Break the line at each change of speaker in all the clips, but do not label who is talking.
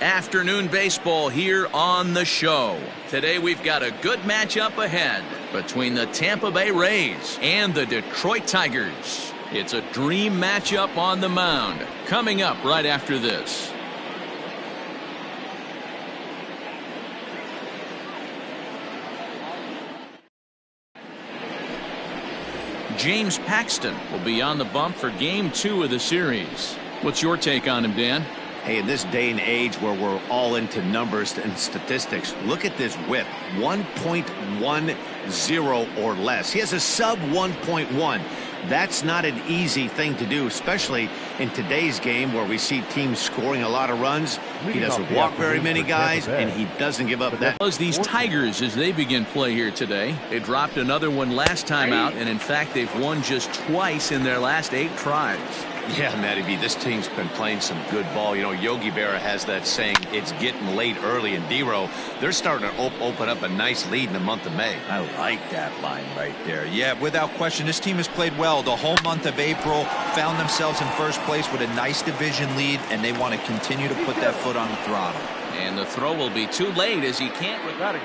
Afternoon baseball here on the show. Today we've got a good matchup ahead between the Tampa Bay Rays and the Detroit Tigers. It's a dream matchup on the mound. Coming up right after this. James Paxton will be on the bump for Game 2 of the series. What's your take on him, Dan?
Hey, in this day and age where we're all into numbers and statistics, look at this whip, 1.10 or less. He has a sub 1.1. That's not an easy thing to do, especially in today's game where we see teams scoring a lot of runs. He doesn't walk very many guys, and he doesn't give up that.
These Tigers, as they begin play here today, they dropped another one last time out, and in fact, they've won just twice in their last 8 tries.
Yeah, Matty B, this team's been playing some good ball. You know, Yogi Berra has that saying, it's getting late early, and D-Row, they're starting to open up a nice lead in the month of May.
I like that line right there. Yeah, without question, this team has played well the whole month of April, found themselves in first place with a nice division lead, and they want to continue to put that foot on the throttle.
And the throw will be too late as he can't.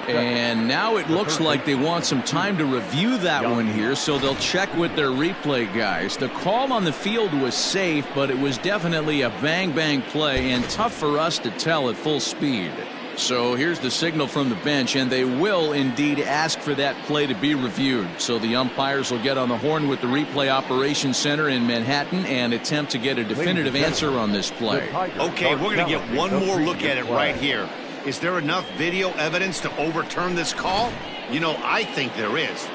And now it looks like they want some time to review that one here, so they'll check with their replay guys. The call on the field was safe, but it was definitely a bang-bang play and tough for us to tell at full speed. So here's the signal from the bench, and they will indeed ask for that play to be reviewed. So the umpires will get on the horn with the replay operations center in Manhattan and attempt to get a definitive answer on this play.
Okay, we're going to get one more look at it right here. Is there enough video evidence to overturn this call? You know, I think there is.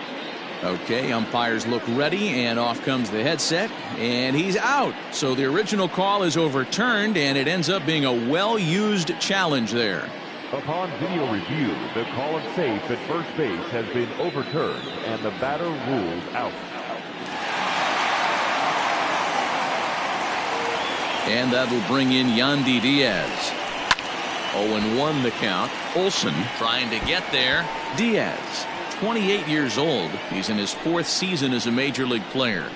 Okay, umpires look ready, and off comes the headset, and he's out. So the original call is overturned, and it ends up being a well-used challenge there.
Upon video review, the call of safe at first base has been overturned, and the batter ruled out.
And that'll bring in Yandy Diaz. 0-1 the count. Olsen trying to get there. Diaz, 28 years old. He's in his 4th season as a major league player.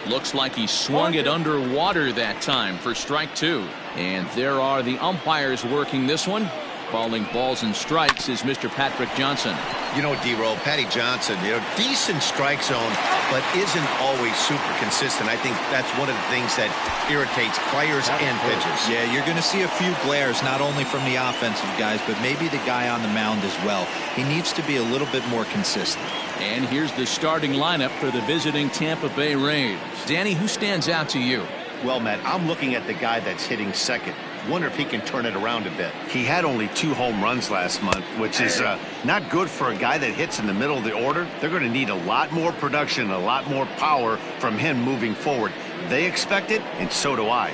Looks like he swung it underwater that time for strike 2. And there are the umpires working this one. Calling balls and strikes is Mr. Patrick Johnson.
You know, D-Roll, Patty Johnson, you know, decent strike zone, but isn't always super consistent. I think that's one of the things that irritates players and pitchers.
Yeah, you're going to see a few glares, not only from the offensive guys, but maybe the guy on the mound as well. He needs to be a little bit more consistent.
And here's the starting lineup for the visiting Tampa Bay Rays. Danny, who stands out to you?
Well, Matt, I'm looking at the guy that's hitting second. Wonder if he can turn it around a bit. He had only 2 home runs last month, which is not good for a guy that hits in the middle of the order. They're going to need a lot more production, a lot more power from him moving forward. They expect it, and so do I.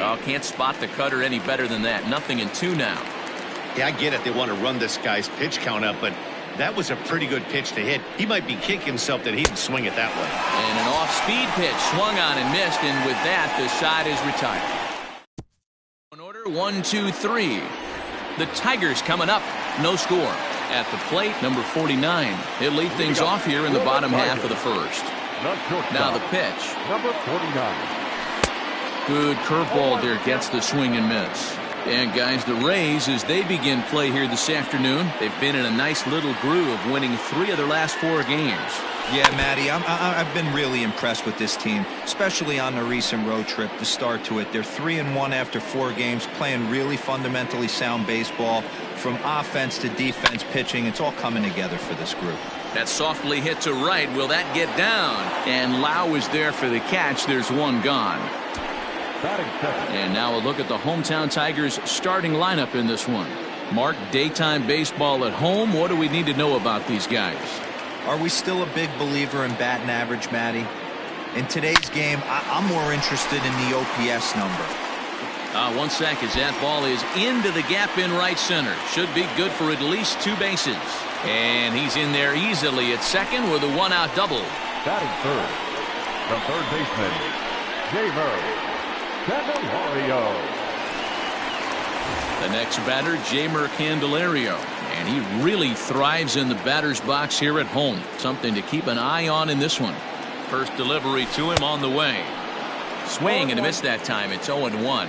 Oh, can't spot the cutter any better than that. Nothing in 2 now.
Yeah, I get it. They want to run this guy's pitch count up, but that was a pretty good pitch to hit. He might be kicking himself that he didn't swing it that way.
And an off-speed pitch swung on and missed, and with that, the side is retired. In order, 1, 2, 3. The Tigers coming up. No score. At the plate, number 49. He'll lead things off here in the bottom half of the first. Now the pitch.
Number 49.
Good curveball there, gets the swing and miss. And guys, the Rays, as they begin play here this afternoon, they've been in a nice little groove, winning 3 of their last 4 games.
Yeah, Matty, I've been really impressed with this team, especially on the recent road trip, the start to it. They're 3-1 after 4 games, playing really fundamentally sound baseball. From offense to defense, pitching, it's all coming together for this group.
That softly hit to right. Will that get down? And Lau is there for the catch. There's 1 gone. And now a look at the hometown Tigers starting lineup in this one. Mark, daytime baseball at home. What do we need to know about these guys?
Are we still a big believer in batting average, Matty? In today's game, I'm more interested in the OPS number.
1 sec as that ball is into the gap in right center. Should be good for at least 2 bases. And he's in there easily at second with a 1-out double.
Batting third, the third baseman, Jamer Candelario.
The next batter, Jamer Candelario. And he really thrives in the batter's box here at home. Something to keep an eye on in this one. First delivery to him on the way. Swing and a miss that time. It's 0-1.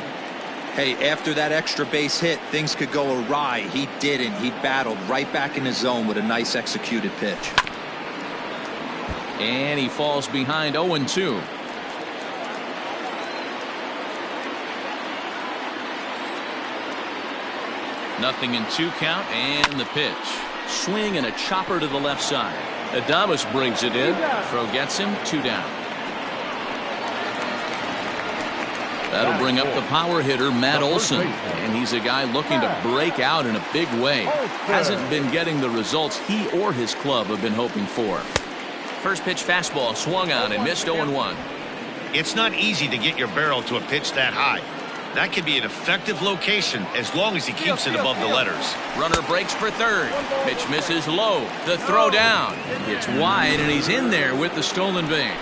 Hey, after that extra base hit, things could go awry. He didn't. He battled right back in his zone with a nice executed pitch.
And he falls behind 0-2. Nothing in 2 count, and the pitch. Swing and a chopper to the left side. Adames brings it in. Throw gets him, 2 down. That'll bring up the power hitter, Matt Olson. And he's a guy looking to break out in a big way. Hasn't been getting the results he or his club have been hoping for. First pitch fastball swung on and missed 0-1.
It's not easy to get your barrel to a pitch that high. That can be an effective location as long as he keeps it above the letters.
Runner breaks for third. Pitch misses low. The throw down. It's wide, and he's in there with the stolen base.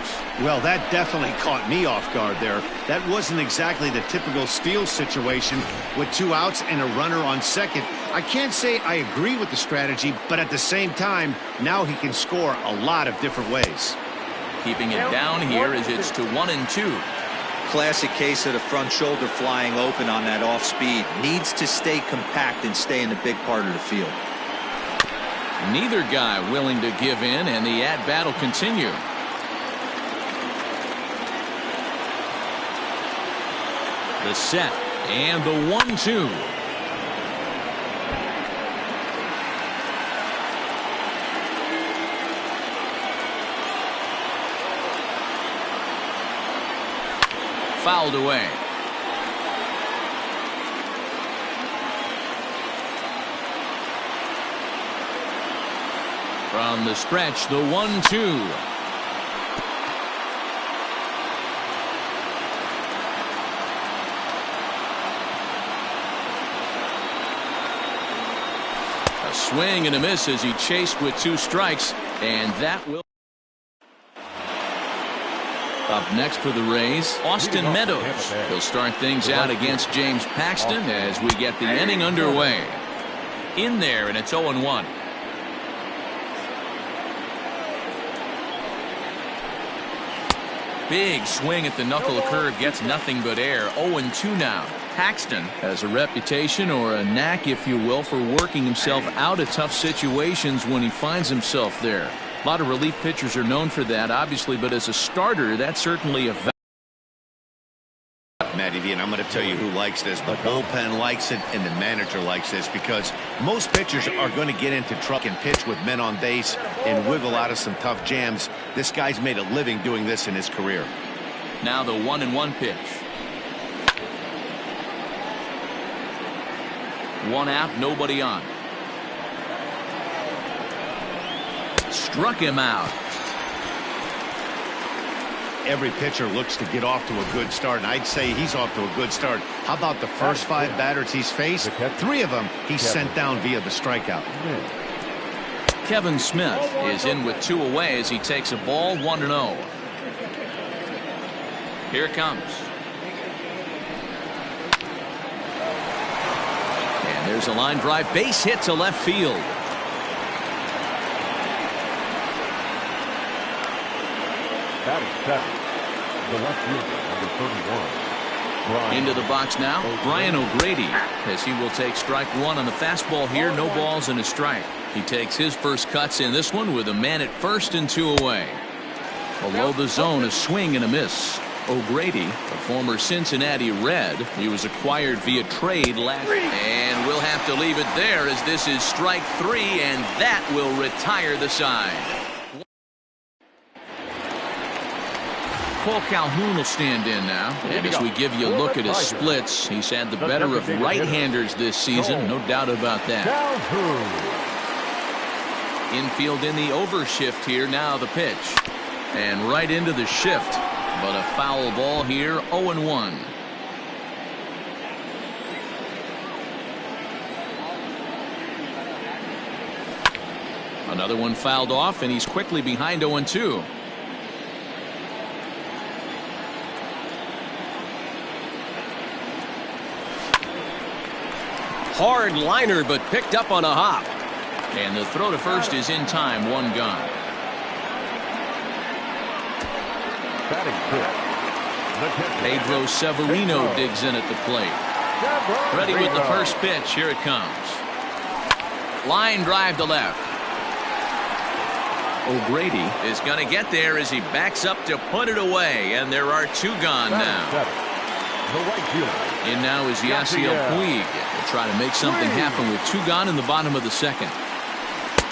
Well, that definitely caught me off guard there. That wasn't exactly the typical steal situation with 2 outs and a runner on second. I can't say I agree with the strategy, but at the same time, now he can score a lot of different ways.
Keeping it down here as it's to 1-2.
Classic case of the front shoulder flying open on that off speed. Needs to stay compact and stay in the big part of the field.
Neither guy willing to give in, and the at-bat will continue. The set and the 1-2. Fouled away. From the stretch, the 1-2. A swing and a miss as he chased with 2 strikes, and that will. Up next for the Rays, Austin Meadows. He'll start things out against James Paxton as we get the inning underway. In there, and it's 0-1. Big swing at the knuckle curve, gets nothing but air. 0-2 now. Paxton has a reputation, or a knack if you will, for working himself out of tough situations when he finds himself there. A lot of relief pitchers are known for that, obviously, but as a starter, that's certainly a
Matty V, and I'm going to tell you who likes this. The bullpen likes it, and the manager likes this, because most pitchers are going to get into truck and pitch with men on base and wiggle out of some tough jams. This guy's made a living doing this in his career.
Now the 1-1 pitch. 1 out, nobody on. Struck him out.
Every pitcher looks to get off to a good start, and I'd say he's off to a good start. How about the first 5 batters he's faced? 3 of them he's sent down via the strikeout.
Kevin Smith is in with 2 away as he takes a ball 1-0. Here it comes. And there's a line drive, base hit to left field.
The left fielder, number 31.
Into the box now, Brian O'Grady, as he will take strike 1 on the fastball here. No balls and a strike. He takes his first cuts in this one with a man at first and 2 away. Below the zone, a swing and a miss. O'Grady, a former Cincinnati Red. He was acquired via trade last year. And we'll have to leave it there as this is strike 3, and that will retire the side. Paul Calhoun will stand in now, and as we give you a look at his splits, he's had the better of right-handers this season, no doubt about that. Infield in the overshift here, now the pitch. And right into the shift, but a foul ball here, 0-1. Another one fouled off, and he's quickly behind 0-2.
Hard liner, but picked up on a hop.
And the throw to first is in time, 1 gone. Pedro Severino digs in at the plate. Ready with the first pitch. Here it comes. Line drive to left. O'Grady is going to get there as he backs up to put it away, and there are two gone now. In now is Yasiel Puig. They'll try to make something happen with two gone in the bottom of the second.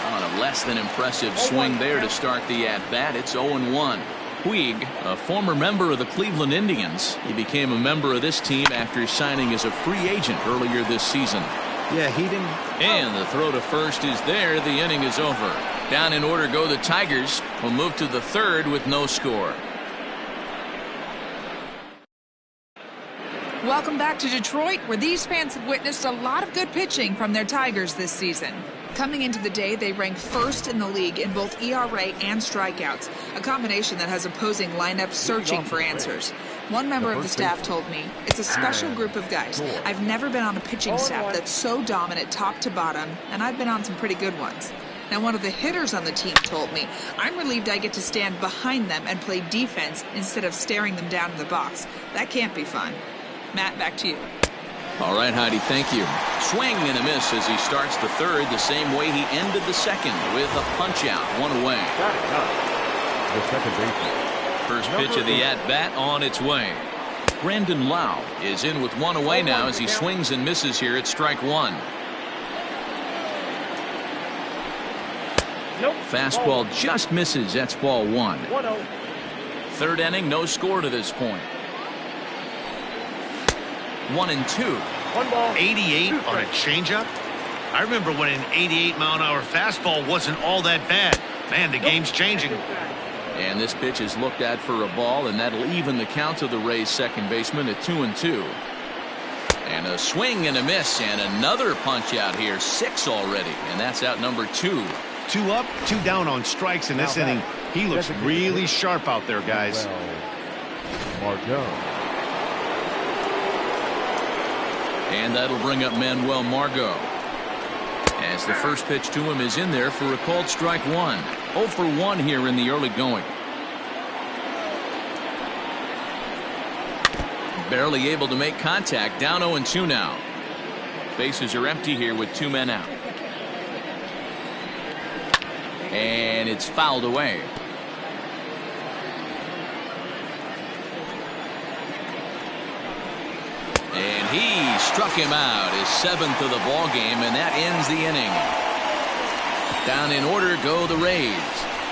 On a less than impressive swing there to start the at-bat. It's 0-1. Puig, a former member of the Cleveland Indians. He became a member of this team after signing as a free agent earlier this season.
Yeah, he didn't.
And the throw to first is there. The inning is over. Down in order go the Tigers, who move to the third with no score.
Welcome back to Detroit, where these fans have witnessed a lot of good pitching from their Tigers this season. Coming into the day, they rank first in the league in both ERA and strikeouts, a combination that has opposing lineups searching for answers. One member of the staff told me, it's a special group of guys. I've never been on a pitching staff that's so dominant top to bottom, and I've been on some pretty good ones. Now, one of the hitters on the team told me, I'm relieved I get to stand behind them and play defense instead of staring them down in the box. That can't be fun. Matt, back to you.
All right, Heidi, thank you. Swing and a miss as he starts the third the same way he ended the second with a punch out, one away.
The second baseman.
First pitch of the at-bat on its way. Brandon Lau is in with one away now as he swings and misses here at strike one. Fastball just misses. That's ball one. Third inning, no score to this point. 1-2.
88 on a changeup. I remember when an 88-mile-an-hour fastball wasn't all that bad. Man, the game's changing.
And this pitch is looked at for a ball, and that'll even the count of the Rays' second baseman at 2-2. And a swing and a miss, and another punch out here. 6 already, and that's out number 2.
2 up, 2 down on strikes in this inning. He looks really sharp out there, guys.
And that'll bring up Manuel Margot. As the first pitch to him is in there for a called strike one. 0 for 1 here in the early going. Barely able to make contact. Down 0-2 now. Bases are empty here with 2 men out. And it's fouled away. And he struck him out, his 7th of the ball game, and that ends the inning. Down in order go the Rays.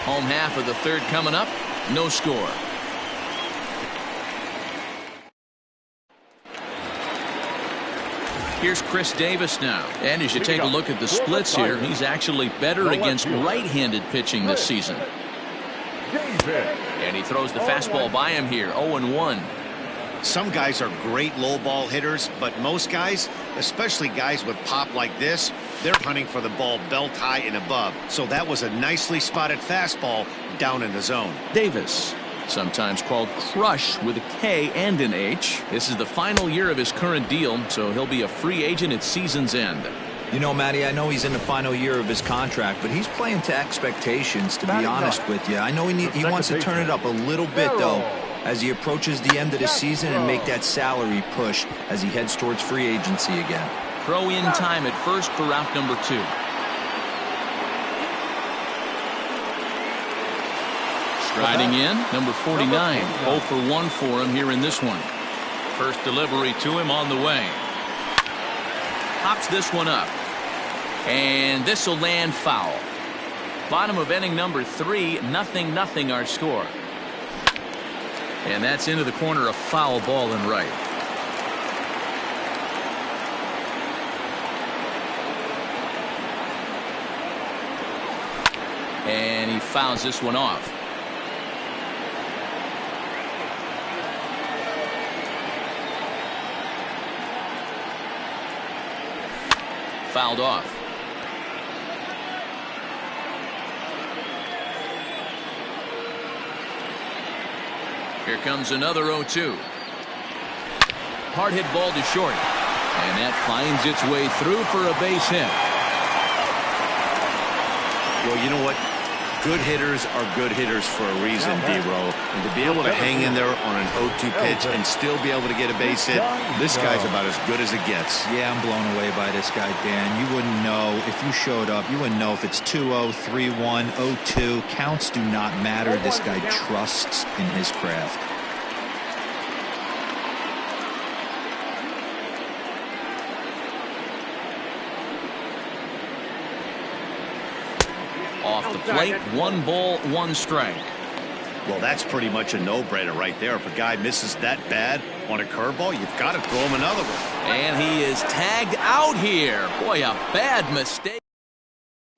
Home half of the third coming up. No score. Here's Chris Davis now. And as you take a look at the splits here, he's actually better against right-handed pitching this season. And he throws the fastball by him here. 0-1.
Some guys are great low ball hitters, but most guys, especially guys with pop like this, they're hunting for the ball belt high and above. So that was a nicely spotted fastball down in the zone.
Davis, sometimes called Crush with a K and an H. This is the final year of his current deal, so he'll be a free agent at season's end.
You know, Matty, I know he's in the final year of his contract, but he's playing to expectations, to be honest with you. I know he wants to turn it up a little bit, though, as he approaches the end of the season and make that salary push as he heads towards free agency again.
Throw in time at first for route number 2. Striding in, number 49. 0 for 1 for him here in this one. First delivery to him on the way. Pops this one up. And this will land foul. Bottom of inning number 3, 0-0 our score. And that's into the corner, a foul ball and right. And he fouls this one off. Fouled off. Here comes another 0-2. Hard hit ball to short. And that finds its way through for a base hit.
Well, you know what? Good hitters are good hitters for a reason, D-Row. And to be able to hang in there on an 0-2 pitch and still be able to get a base hit, this guy's about as good as it gets.
Yeah, I'm blown away by this guy, Dan. You wouldn't know if you showed up. You wouldn't know if it's 2-0, 3-1, 0-2. Counts do not matter. This guy trusts in his craft.
Off the plate, 1 ball, 1 strike.
Well, that's pretty much a no-brainer right there. If a guy misses that bad on a curveball, you've got to throw him another one.
And he is tagged out here. Boy, a bad mistake.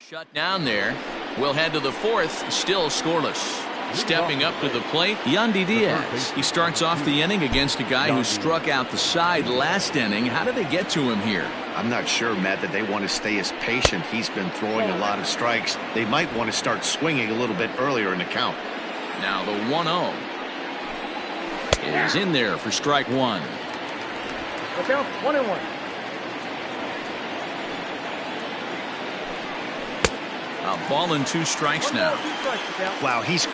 Shut down there. We'll head to the 4th, still scoreless. Stepping up to the plate, Yandy Diaz. He starts off the inning against a guy who struck out the side last inning. How did they get to him here?
I'm not sure, Matt, that they want to stay as patient. He's been throwing a lot of strikes. They might want to start swinging a little bit earlier in the count.
Now the 1-0 is in there for strike 1.
Look out, 1-1.
A ball and 2 strikes now.
Wow, he's...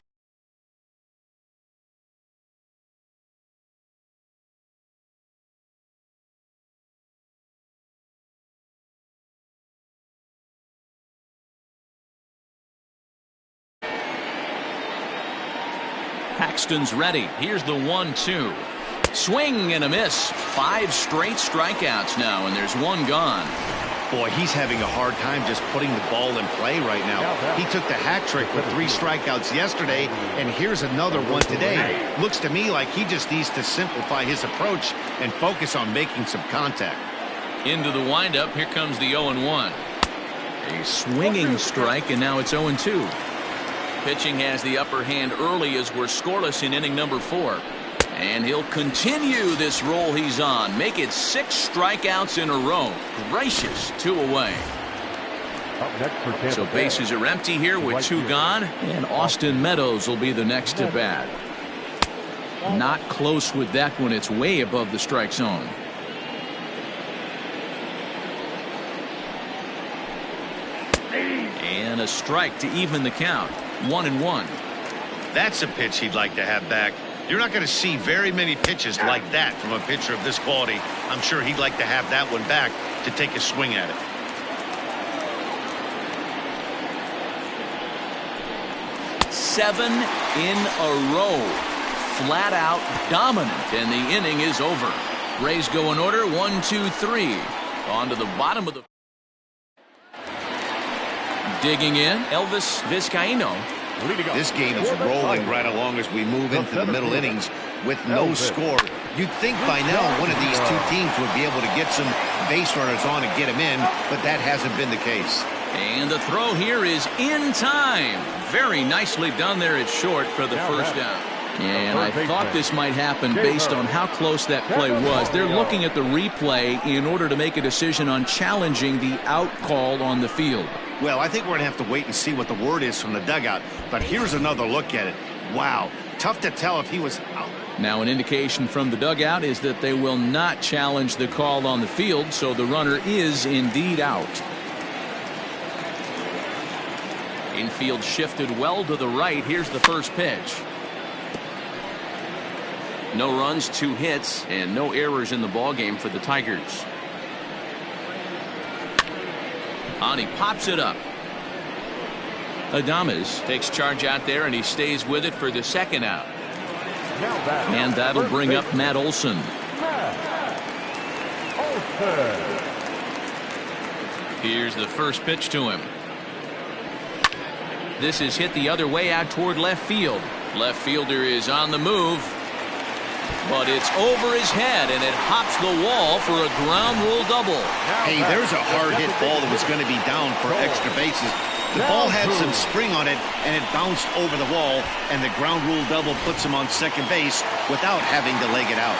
Paxton's ready. Here's the 1-2. Swing and a miss. 5 straight strikeouts now, and there's 1 gone.
Boy, he's having a hard time just putting the ball in play right now. He took the hat trick with 3 strikeouts yesterday, and here's another one today. Looks to me like he just needs to simplify his approach and focus on making some contact.
Into the windup, here comes the 0-1. A swinging strike, and now it's 0-2. Pitching has the upper hand early as we're scoreless in inning number 4. And he'll continue this roll he's on. Make it 6 strikeouts in a row. Gracious, 2 away. So bases are empty here with 2 gone. And Austin Meadows will be the next to bat. Not close with that one. It's way above the strike zone. And a strike to even the count. 1-1.
That's a pitch he'd like to have back. You're not going to see very many pitches like that from a pitcher of this quality. I'm sure he'd like to have that one back to take a swing at it.
Seven in a row. Flat out dominant, and the inning is over. Rays go in order, 1, 2, 3. On to the bottom of the... Digging in, Elvis Vizcaíno.
This game is rolling right along as we move into the middle innings with no score. You'd think by now one of these 2 teams would be able to get some base runners on and get them in, but that hasn't been the case.
And the throw here is in time. Very nicely done there at short for the first down. And I thought this might happen based on how close that play was. They're looking at the replay in order to make a decision on challenging the out call on the field.
Well, I think we're going to have to wait and see what the word is from the dugout. But here's another look at it. Wow. Tough to tell if he was out.
Now an indication from the dugout is that they will not challenge the call on the field, so the runner is indeed out. Infield shifted well to the right. Here's the first pitch. No runs, 2 hits, and no errors in the ballgame for the Tigers. And he pops it up. Adames takes charge out there, and he stays with it for the second out. And that'll bring up Matt Olson. Here's the first pitch to him. This is hit the other way out toward left field. Left fielder is on the move. But it's over his head, and it hops the wall for a ground rule double.
Hey, there's a hard hit ball that was going to be down for extra bases. The ball had some spring on it, and it bounced over the wall, and the ground rule double puts him on second base without having to leg it out.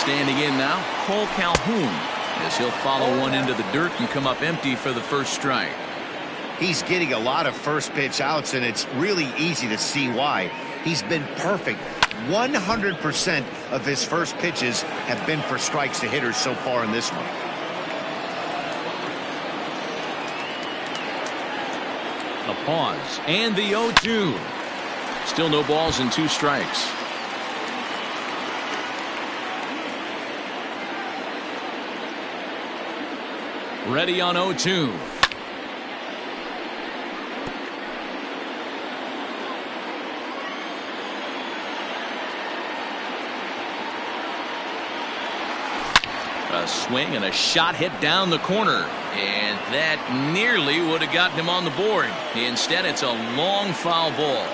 Standing in now, Cole Calhoun, as he'll follow one into the dirt and come up empty for the first strike.
He's getting a lot of first pitch outs, and it's really easy to see why. He's been perfect. 100% of his first pitches have been for strikes to hitters so far in this one.
A pause and the 0-2. Still no balls and 2 strikes. Ready on 0-2. A swing and a shot hit down the corner. And that nearly would have gotten him on the board. Instead, it's a long foul ball.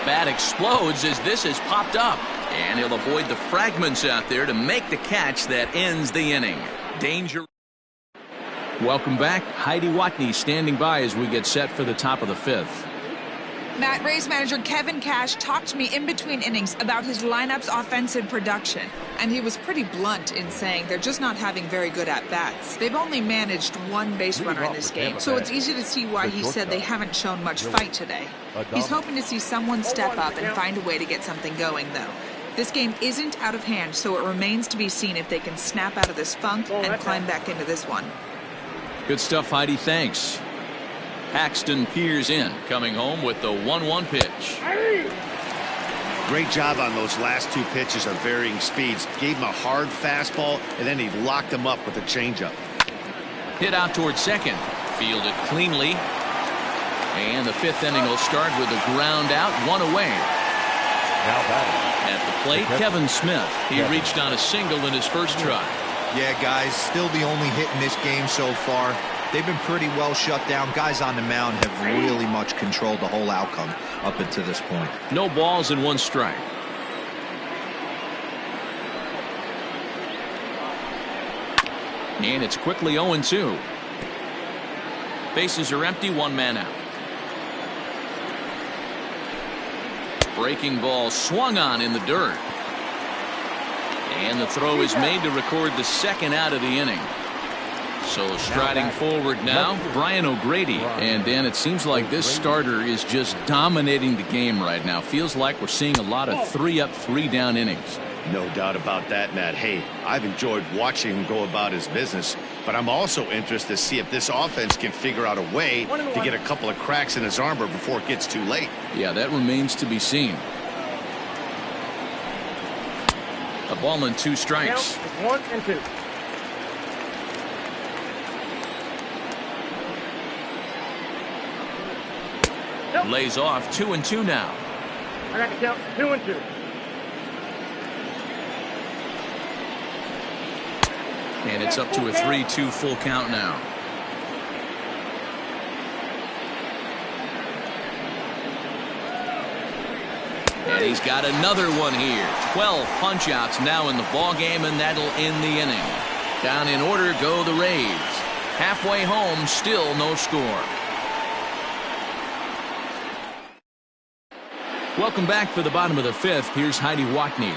Bat explodes as this has popped up. And he'll avoid the fragments out there to make the catch that ends the inning. Danger. Welcome back. Heidi Watney standing by as we get set for the top of the 5th.
Matt, Rays manager Kevin Cash talked to me in between innings about his lineup's offensive production. And he was pretty blunt in saying they're just not having very good at-bats. They've only managed 1 base runner in this game, so it's easy to see why he said they haven't shown much fight today. He's hoping to see someone step up and find a way to get something going, though. This game isn't out of hand, so it remains to be seen if they can snap out of this funk and climb back into this one.
Good stuff, Heidi. Thanks. Paxton peers in, coming home with the 1-1 pitch.
Great job on those last 2 pitches of varying speeds. Gave him a hard fastball, and then he locked him up with a changeup.
Hit out towards second. Fielded cleanly. And the 5th inning will start with a ground out, 1 away.
Now batting.
At the plate, Kevin Smith. He reached on a single in his first try.
Yeah, guys, still the only hit in this game so far. They've been pretty well shut down. Guys on the mound have really much controlled the whole outcome up until this point.
No balls and 1 strike. And it's quickly 0-2. Bases are empty, 1 man out. Breaking ball swung on in the dirt. And the throw is made to record the 2nd out of the inning. So striding forward now, Brian O'Grady. And Dan, it seems like this starter is just dominating the game right now. Feels like we're seeing a lot of 3-up, 3-down innings.
No doubt about that, Matt. Hey, I've enjoyed watching him go about his business, but I'm also interested to see if this offense can figure out a way to get a couple of cracks in his armor before it gets too late.
Yeah, that remains to be seen. A ball and 2 strikes.
1-2.
Lays off 2-2 now.
I got the count 2-2.
And it's up to a 3-2 full count now. And he's got another one here. 12 punch-outs now in the ball game, and that'll end the inning. Down in order go the Rays. Halfway home, still no score. Welcome back for the bottom of the 5th. Here's Heidi Watney.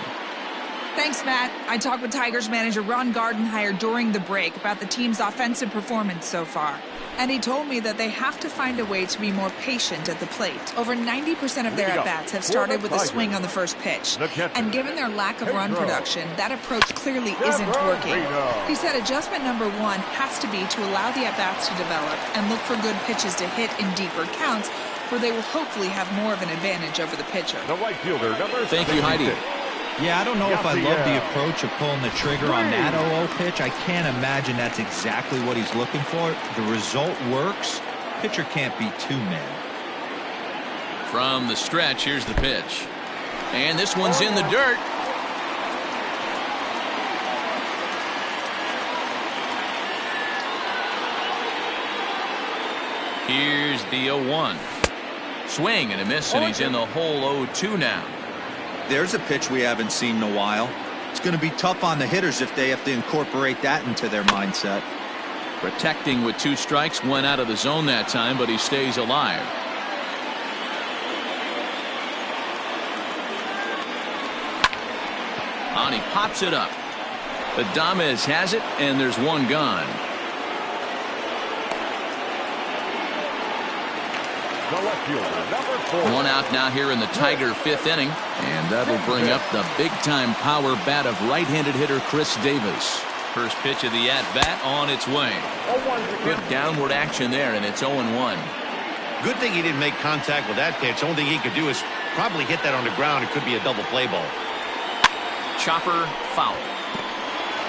Thanks, Matt. I talked with Tigers manager Ron Gardenhire during the break about the team's offensive performance so far. And he told me that they have to find a way to be more patient at the plate. Over 90% of their at-bats have started with a swing on the first pitch. And given their lack of run production, that approach clearly isn't working. He said adjustment number 1 has to be to allow the at-bats to develop and look for good pitches to hit in deeper counts, where they will hopefully have more of an advantage over the pitcher.
The right fielder, number
Thank you, Heidi.
Yeah, I don't know if I love the approach of pulling the trigger on that 0-0 pitch. I can't imagine that's exactly what he's looking for. The result works. Pitcher can't be too mad.
From the stretch, here's the pitch. And this one's in the dirt. Here's the 0-1. Swing and a miss, and he's in the hole 0-2 now.
There's a pitch we haven't seen in a while. It's going to be tough on the hitters if they have to incorporate that into their mindset.
Protecting with 2 strikes, went out of the zone that time, but he stays alive. On, he pops it up. Adames has it, and there's 1 gone.
the left fielder, number 4.
1 out now here in the Tiger 5th inning, and that'll bring up the big-time power bat of right-handed hitter Chris Davis. First pitch of the at-bat on its way. Good downward action there, and it's 0-1.
Good thing he didn't make contact with that pitch. Only thing he could do is probably hit that on the ground. It could be a double play ball.
Chopper foul.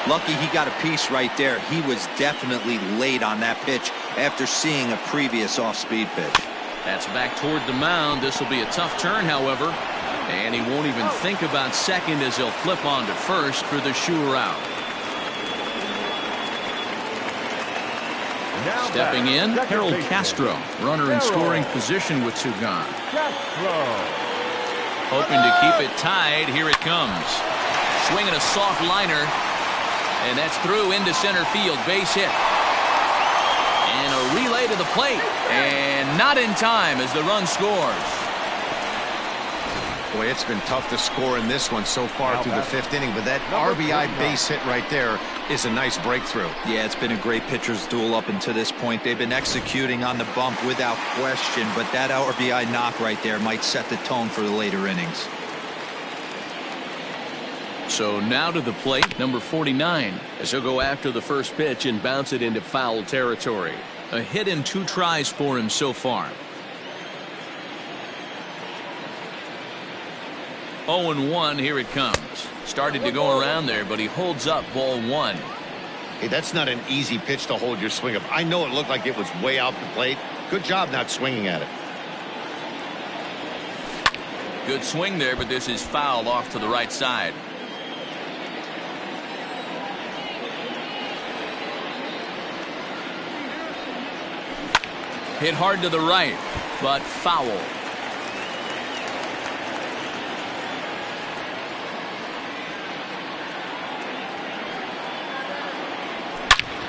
Lucky he got a piece right there. He was definitely late on that pitch after seeing a previous off-speed pitch.
That's back toward the mound. This will be a tough turn, however. And he won't even think about second as he'll flip on to first for the sure out. Stepping in, Harold Castro, runner in scoring position with two gone. Hoping to keep it tied. Here it comes. Swinging a soft liner. And that's through into center field. Base hit. And a relay to the plate. And not in time as the run scores.
Boy, it's been tough to score in this one so far through the fifth inning, but that RBI base hit right there is a nice breakthrough.
Yeah, it's been a great pitcher's duel up until this point. They've been executing on the bump without question, but that RBI knock right there might set the tone for the later innings.
So now to the plate, number 49, as he'll go after the first pitch and bounce it into foul territory.
A hit in 2 tries for him so far. 0-1, here it comes. Started to go around there, but he holds up ball 1.
Hey, that's not an easy pitch to hold your swing of. I know it looked like it was way out the plate. Good job not swinging at it.
Good swing there, but this is foul off to the right side. Hit hard to the right, but foul.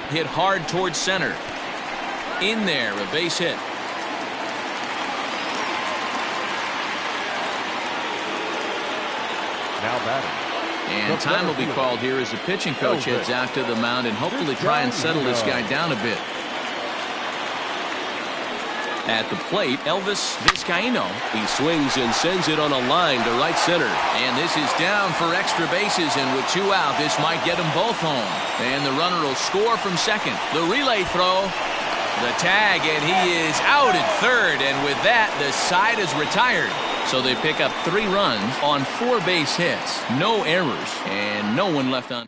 Hit hard towards center. In there, a base hit.
Now batting.
And time will be called here as the pitching coach heads out to the mound and hopefully try and settle this guy down a bit. At the plate, Elvis Vizcaíno.
He swings and sends it on a line to right center.
And this is down for extra bases, and with 2 out, this might get them both home. And the runner will score from second. The relay throw, the tag, and he is out at third. And with that, the side is retired. So they pick up 3 runs on 4 base hits. No errors, and no one left on.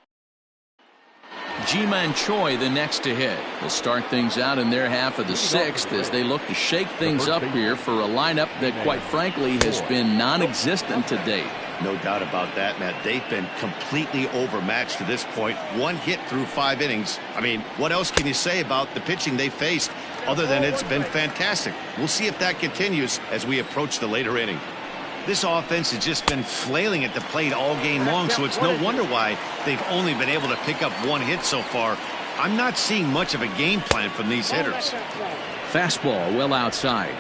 Ji-Man Choi the next to hit. Will start things out in their half of the 6th as they look to shake things up here for a lineup that quite frankly has been non-existent to date.
No doubt about that, Matt. They've been completely overmatched to this point. 1 hit through 5 innings. I mean, what else can you say about the pitching they faced other than it's been fantastic? We'll see if that continues as we approach the later inning. This offense has just been flailing at the plate all game long, so it's no wonder why they've only been able to pick up 1 hit so far. I'm not seeing much of a game plan from these hitters.
Fastball well outside.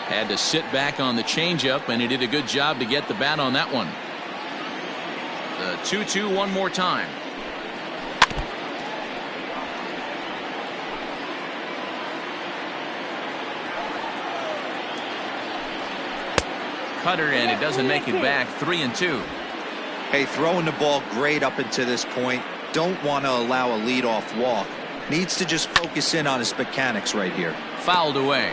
Had to sit back on the changeup, and he did a good job to get the bat on that one. The 2-2 one more time. Cutter, and it doesn't make it back. 3-2.
Hey, throwing the ball great up until this point. Don't want to allow a leadoff walk. Needs to just focus in on his mechanics right here.
Fouled away.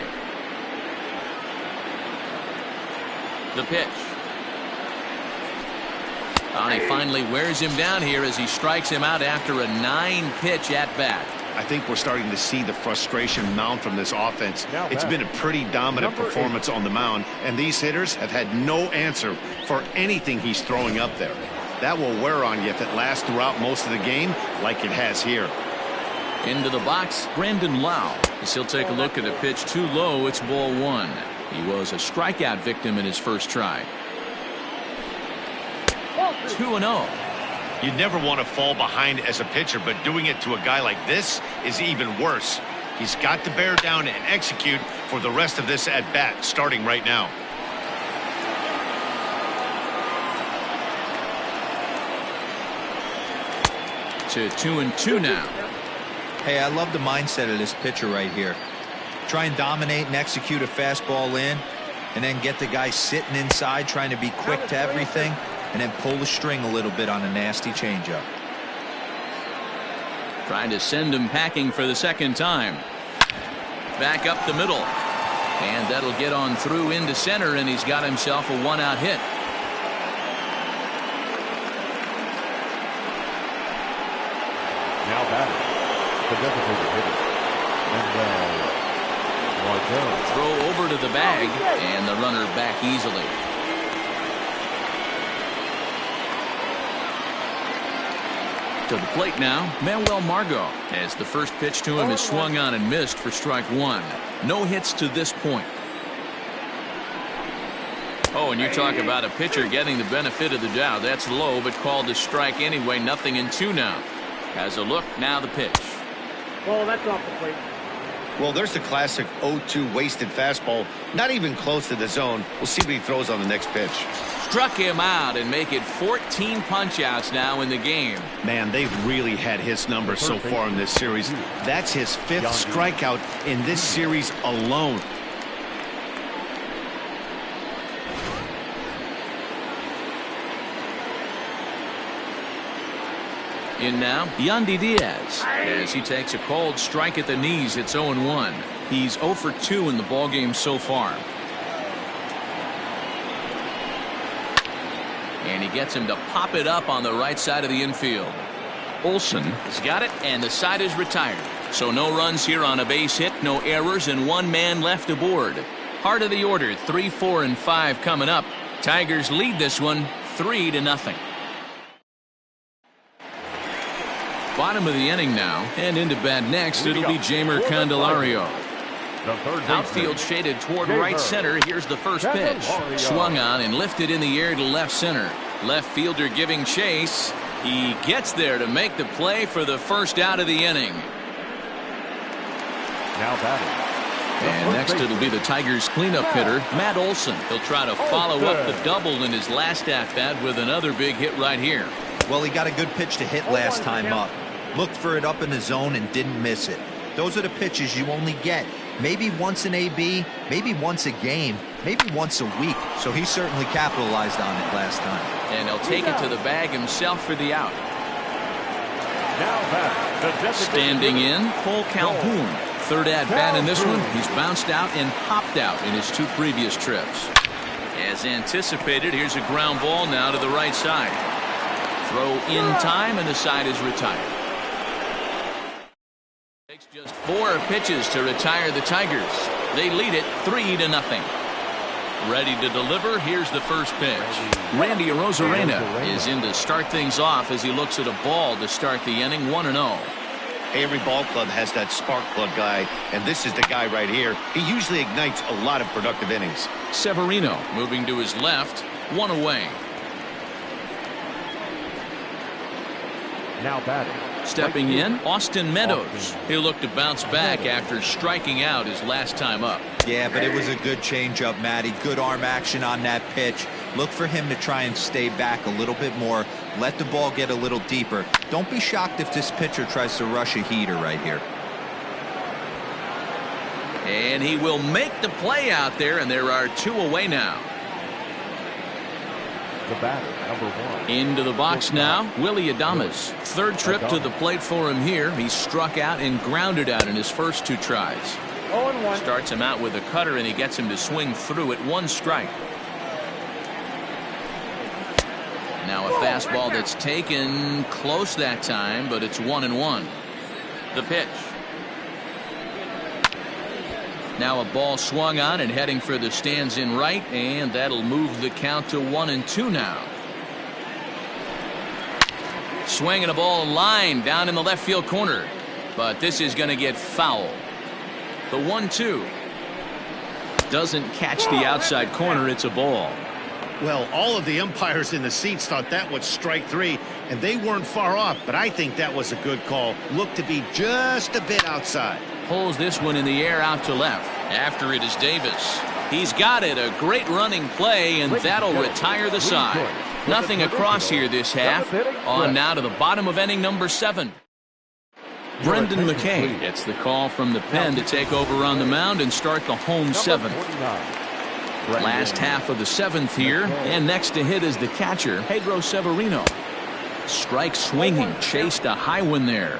The pitch. And he finally wears him down here as he strikes him out after a 9-pitch at bat.
I think we're starting to see the frustration mount from this offense. It's been a pretty dominant performance on the mound, and these hitters have had no answer for anything he's throwing up there. That will wear on you if it lasts throughout most of the game like it has here.
Into the box, Brandon Lau. As he'll take a look at a pitch too low, it's ball 1. He was a strikeout victim in his first try. 2-0.
You never want to fall behind as a pitcher, but doing it to a guy like this is even worse. He's got to bear down and execute for the rest of this at-bat, starting right now.
To 2-2 now.
Hey, I love the mindset of this pitcher right here. Try and dominate and execute a fastball in. and then get the guy sitting inside trying to be quick to everything, and then pull the string a little bit on a nasty changeup.
Trying to send him packing for the second time. Back up the middle. And that'll get on through into center, and he's got himself a one-out hit.
Now batting, the designated hitter, Manuel Margot.
Throw over to the bag, and the runner back easily. To the plate now, Manuel Margot, as the first pitch to him is swung on and missed for strike one. No hits to this point. Oh, and you talk about a pitcher getting the benefit of the doubt. That's low, but called a strike anyway. 0-2 now. Has a look, now the pitch.
Well, that's off the plate.
Well, there's the classic 0-2 wasted fastball. Not even close to the zone. We'll see what he throws on the next pitch.
Struck him out and make it 14 punch-outs now in the game.
Man, they've really had his number so far in this series. That's his 5th strikeout in this series alone.
In now, Yandy Diaz, as he takes a cold strike at the knees. It's 0-1. He's 0 for 2 in the ballgame so far. And he gets him to pop it up on the right side of the infield. Olsen has got it, and the side is retired. So no runs here on a base hit, no errors, and one man left aboard. Heart of the order, 3, 4, and 5 coming up. Tigers lead this one 3-0. Bottom of the inning now, and into bat next, it'll be Jeimer Candelario. Outfield shaded toward right center. Here's the first pitch. Swung on and lifted in the air to left center. Left fielder giving chase. He gets there to make the play for the first out of the inning.
Now batting.
And next it'll be the Tigers cleanup hitter, Matt Olson. He'll try to follow up the double in his last at-bat with another big hit right here.
Well, he got a good pitch to hit last time up. Looked for it up in the zone and didn't miss it. Those are the pitches you only get maybe once in AB, maybe once a game, maybe once a week. So he certainly capitalized on it last time.
And he'll take it to the bag himself for the out. Standing in, Cole Calhoun. Third at-bat in this one. He's bounced out and popped out in his 2 previous trips. As anticipated, here's a ground ball now to the right side. Throw in time, and the side is retired. Takes just 4 pitches to retire the Tigers. They lead it 3-0. Ready to deliver. Here's the first pitch. Randy Arozarena is in to start things off as he looks at a ball to start the inning. 1-0.
Every ball club has that spark plug guy, and this is the guy right here. He usually ignites a lot of productive innings.
Severino moving to his left. 1 away.
Now batting.
Stepping in, Austin Meadows. He'll look to bounce back after striking out his last time up.
Yeah, but it was a good changeup, Matty. Good arm action on that pitch. Look for him to try and stay back a little bit more. Let the ball get a little deeper. Don't be shocked if this pitcher tries to rush a heater right here.
And he will make the play out there, and there are 2 away now.
The batter, number 1.
Into the box now, Willie Adames. Third trip to the plate for him here. He struck out and grounded out in his first 2 tries.
0-1.
Starts him out with a cutter, and he gets him to swing through it. 1 strike. Now a fastball that's taken close that time, but it's 1-1. The pitch. Now a ball swung on and heading for the stands in right, and that'll move the count to 1-2 now. Swinging a ball line down in the left field corner, but this is going to get foul. The 1-2 doesn't catch the outside corner. It's a ball.
Well, all of the umpires in the seats thought that was strike 3, and they weren't far off, but I think that was a good call. Looked to be just a bit outside.
Pulls this one in the air out to left. After it is Davis. He's got it. A great running play, and that'll retire the side. Nothing across here this half. On now to the bottom of inning number 7. Brendan McKay gets the call from the pen to take over on the mound and start the home 7th. Last half of the 7th here, and next to hit is the catcher, Pedro Severino. Strike swinging, chased a high one there.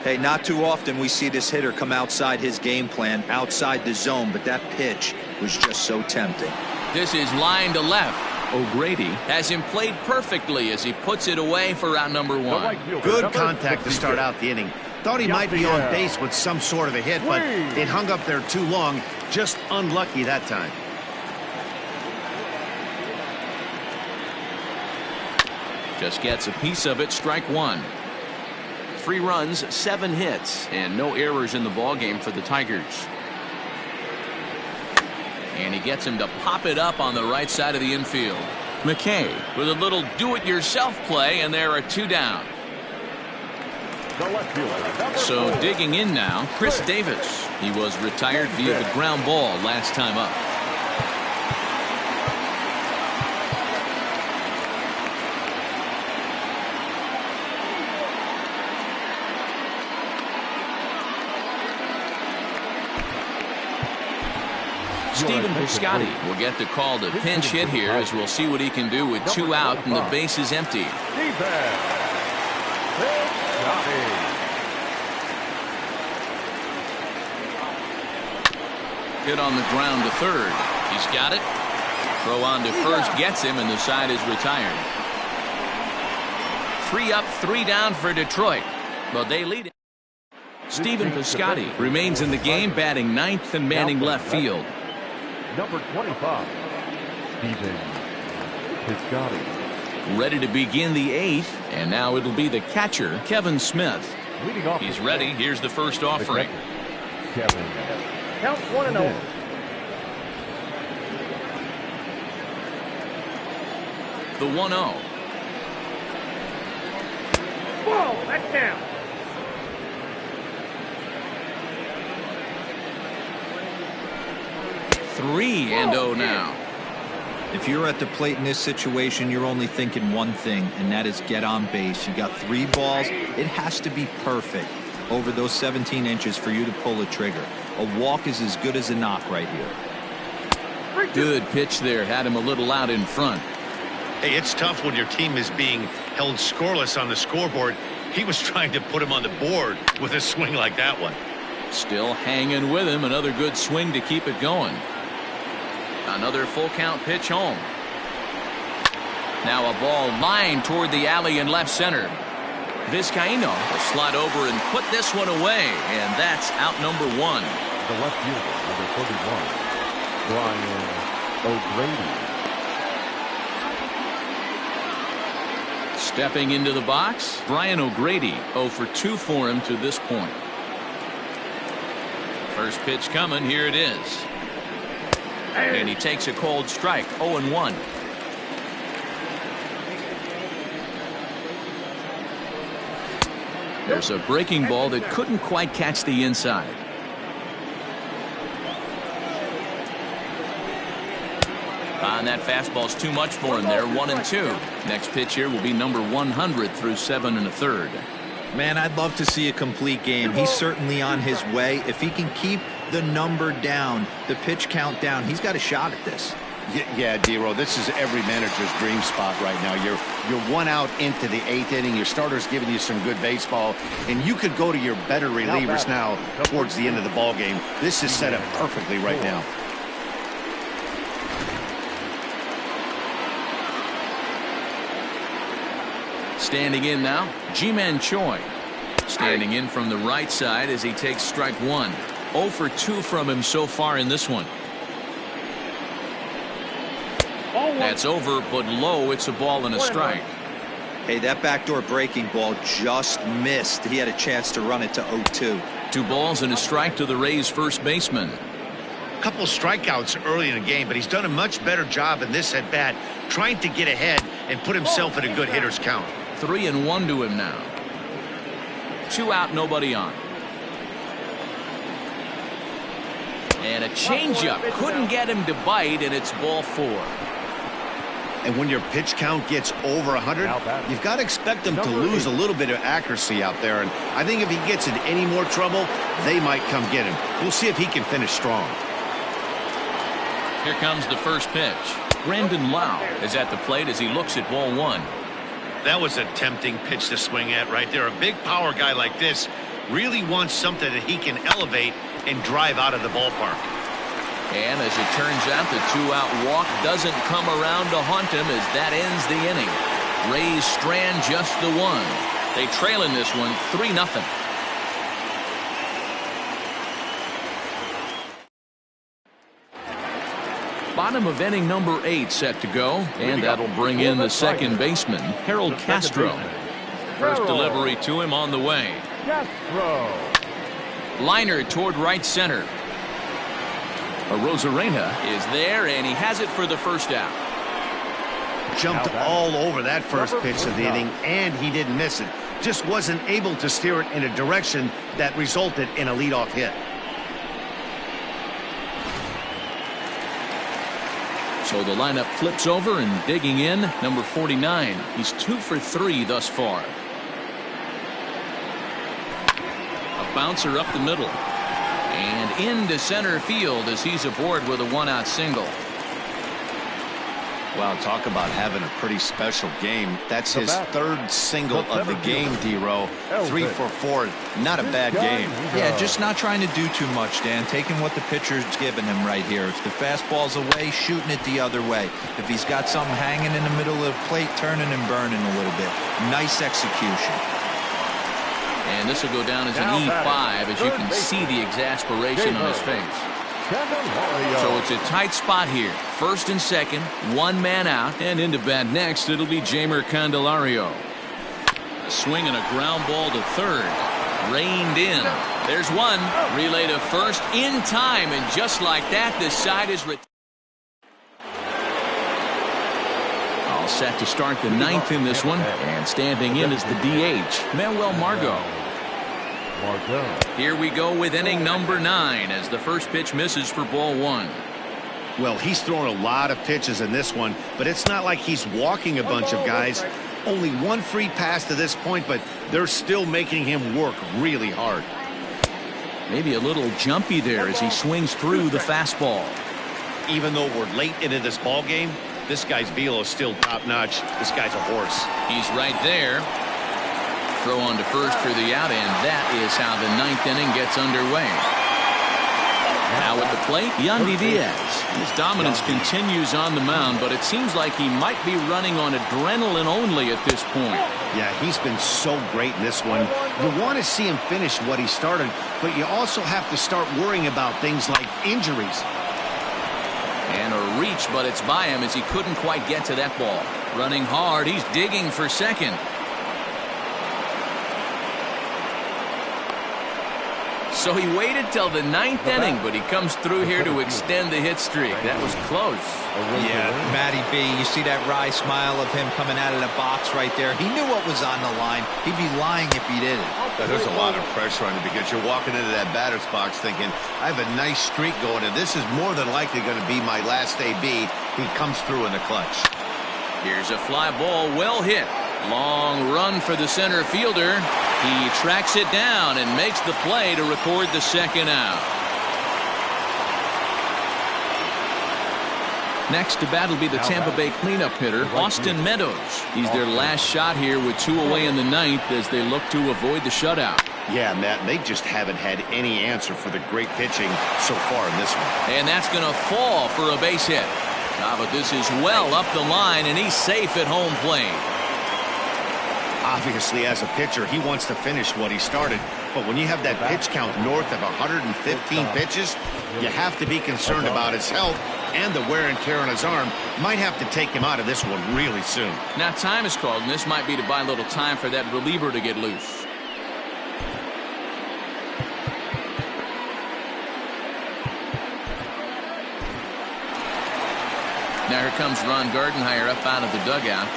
Hey, not too often we see this hitter come outside his game plan, outside the zone, but that pitch was just so tempting.
This is line to left. O'Grady has him played perfectly as he puts it away for out number 1.
Good contact to start out the inning. Thought he might be on base with some sort of a hit, but it hung up there too long. Just unlucky that time.
Just gets a piece of it, strike 1. 3 runs, 7 hits, and no errors in the ballgame for the Tigers. And he gets him to pop it up on the right side of the infield. McKay with a little do-it-yourself play, and there are 2 down. So digging in now, Chris Davis. He was retired via the ground ball last time up. Stephen Piscotty will get the call to pinch hit here, as we'll see what he can do with 2 out and the base is empty. Hit on the ground to third. He's got it. Throw on to first gets him, and the side is retired. 3 up, 3 down for Detroit. Well, they lead it. Stephen Piscotty remains in the game, batting 9th and manning left field.
Number 25, Stephen Piscotty.
Ready to begin the 8th, and now it'll be the catcher, Kevin Smith. He's ready. Here's the first offering.
Kevin.
Counts 1-0.
The 1-0.
Whoa, that's down.
3-0 now.
If you're at the plate in this situation, you're only thinking one thing, and that is get on base. You got 3 balls. It has to be perfect over those 17 inches for you to pull a trigger. A walk is as good as a knock right here.
Good pitch there. Had him a little out in front.
Hey, it's tough when your team is being held scoreless on the scoreboard. He was trying to put him on the board with a swing like that one.
Still hanging with him. Another good swing to keep it going. Another full count pitch home. Now a ball lined toward the alley in left center. Vizcaíno will slide over and put this one away, and that's out number 1.
The left fielder, number 31, Brian O'Grady.
Stepping into the box, Brian O'Grady. 0 for 2 for him to this point. First pitch coming. Here it is. And he takes a cold strike. 0-1. There's a breaking ball that couldn't quite catch the inside. And that fastball's too much for him there. 1-2. Next pitch here will be number 100 through 7 1/3.
Man, I'd love to see a complete game. He's certainly on his way. If he can keep the number down, the pitch count down, he's got a shot at this.
Yeah, D-Row, this is every manager's dream spot right now. You're 1 out into the 8th inning. Your starter's giving you some good baseball, and you could go to your better relievers now towards the end of the ball game. This is set up perfectly right now.
Standing in now, Ji-Man Choi. Standing in from the right side as he takes strike 1. 0 for 2 from him so far in this one. That's over, but low. It's a ball and a strike.
Hey, that backdoor breaking ball just missed. He had a chance to run it to 0-2.
2 balls and a strike to the Rays first baseman.
A couple strikeouts early in the game, but he's done a much better job in this at bat, trying to get ahead and put himself in a good hitter's count.
3-1 to him now. 2 out, nobody on. And a changeup couldn't get him to bite, and it's ball 4.
And when your pitch count gets over 100, you've got to expect them to lose a little bit of accuracy out there. And I think if he gets in any more trouble, they might come get him. We'll see if he can finish strong.
Here comes the first pitch.
Brandon Lau
Is at the plate as he looks at ball one.
That was a tempting pitch to swing at right there. A big power guy like this really wants something that he can elevate and drive out of the ballpark.
And as it turns out, the two-out walk doesn't come around to haunt him as that ends the inning. Rays strand just the one. They trail in this one 3-0.
Bottom of inning number 8 set to go, and that'll bring in the second baseman, Harold Castro.
First delivery to him on the way. Liner toward right center.
Rosarena
Is there, and he has it for the first out.
Jumped all over that first pitch of the inning, and he didn't miss it. Just wasn't able to steer it in a direction that resulted in a leadoff hit.
So the lineup flips over, and digging in, number 49. He's 2 for 3 thus far.
A bouncer up the middle. And into center field as he's aboard with a one-out single.
Well, talk about having a pretty special game. That's his third single of the game, D-Row. 3 for 4. Not a bad game.
Yeah, just not trying to do too much, Dan. Taking what the pitcher's giving him right here. If the fastball's away, shooting it the other way. If he's got something hanging in the middle of the plate, turning and burning a little bit. Nice execution.
And this will go down as an E5 as you can see the exasperation on his face. So it's a tight spot here. First and second, one man out, and into bat next, it'll be Jeimer Candelario. A swing and a ground ball to third. Reined in. There's one. Relay to first in time, and just like that, this side is
All set to start the 9th in this one, and standing in is the DH, Manuel Margot.
Here we go with inning number 9 as the first pitch misses for ball 1.
Well, he's thrown a lot of pitches in this one, but it's not like he's walking a bunch of guys. Only one free pass to this point, but they're still making him work really hard.
Maybe a little jumpy there as he swings through the fastball.
Even though we're late into this ball game, this guy's velo is still top-notch. This guy's a horse.
He's right there. Throw on to first for the out, and that is how the 9th inning gets underway. Now at the plate, Yandy Diaz. His dominance continues on the mound, but it seems like he might be running on adrenaline only at this point.
Yeah, he's been so great in this one. You want to see him finish what he started, but you also have to start worrying about things like injuries.
And a reach, but it's by him as he couldn't quite get to that ball. Running hard, he's digging for second. So he waited till the 9th inning, but he comes through here to extend the hit streak. That was close.
Yeah, Matty B, you see that wry smile of him coming out of the box right there. He knew what was on the line. He'd be lying if he didn't.
There's a lot of pressure on him because you're walking into that batter's box thinking, I have a nice streak going, and this is more than likely going to be my last AB. He comes through in the clutch.
Here's a fly ball, well hit. Long run for the center fielder. He tracks it down and makes the play to record the second out.
Next to bat will be the Tampa Bay cleanup hitter, Austin Meadows. He's their last shot here with 2 away in the 9th as they look to avoid the shutout.
Yeah, Matt, they just haven't had any answer for the great pitching so far in this one.
And that's going to fall for a base hit. But this is well up the line, and he's safe at home plate.
Obviously, as a pitcher, he wants to finish what he started. But when you have that pitch count north of 115 pitches, you have to be concerned about his health and the wear and tear on his arm. Might have to take him out of this one really soon.
Now time is called, and this might be to buy a little time for that reliever to get loose. Now here comes Ron Gardenhire up out of the dugout.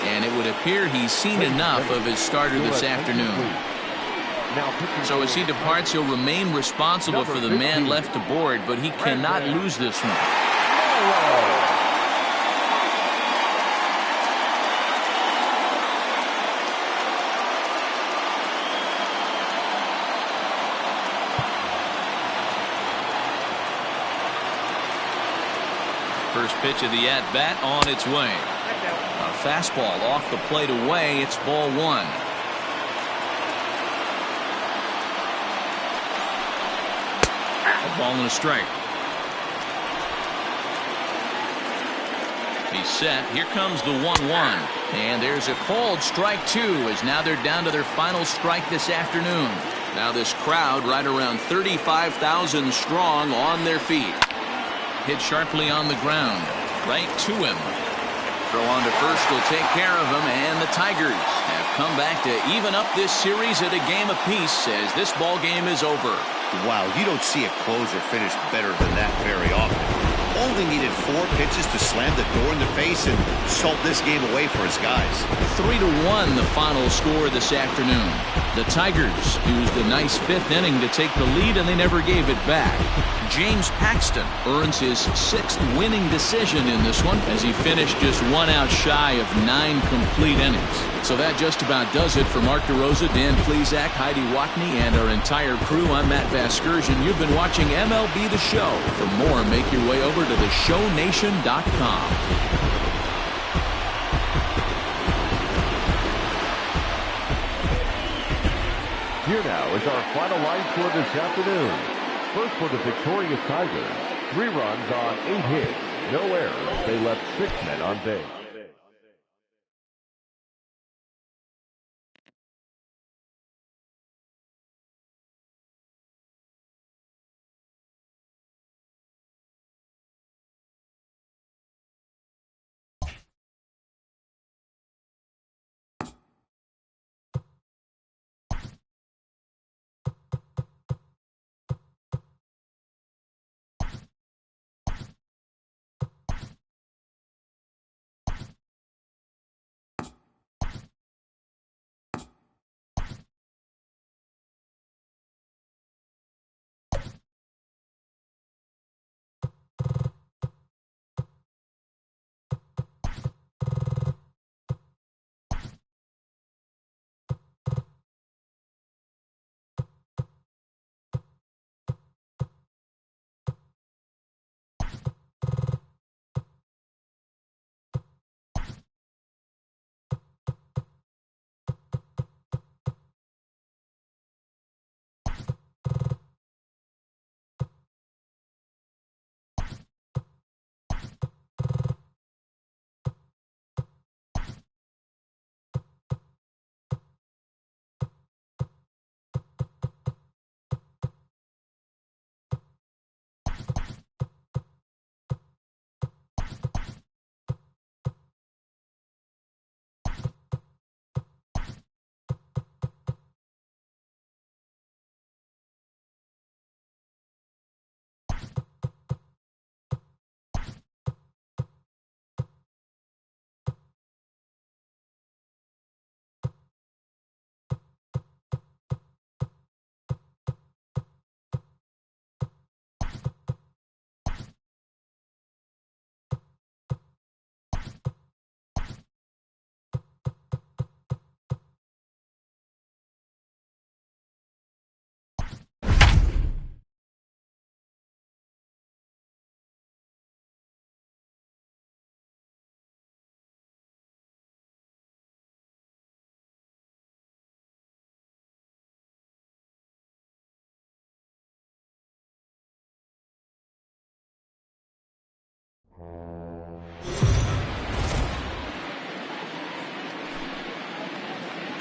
And it would appear he's seen enough of his starter this afternoon. So as he departs, he'll remain responsible for the man left aboard, but he cannot lose this one. First pitch of the at-bat on its way. A fastball off the plate away. It's ball one. A ball and a strike. He's set. Here comes the 1-1. And there's a called strike two, as now they're down to their final strike this afternoon. Now this crowd right around 35,000 strong on their feet. Hit sharply on the ground. Right to him. Throw on to first will take care of him, and the Tigers have come back to even up this series at a game apiece as this ball game is over.
Wow, you don't see a closer finish better than that very often. Only needed 4 pitches to slam the door in the face and salt this game away for his guys.
3-1 the final score this afternoon. The Tigers used a nice 5th inning to take the lead, and they never gave it back. James Paxton earns his 6th winning decision in this one as he finished just 1 out shy of 9 complete innings. So that just about does it for Mark DeRosa, Dan Plesac, Heidi Watney, and our entire crew. I'm Matt Vasgersian. You've been watching MLB The Show. For more, make your way over to theshownation.com.
Here now is our final line score this afternoon. First for the victorious Tigers, 3 runs on 8 hits, no errors. They left 6 men on base.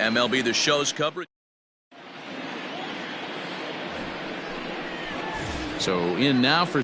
MLB The Show's coverage.
So in now for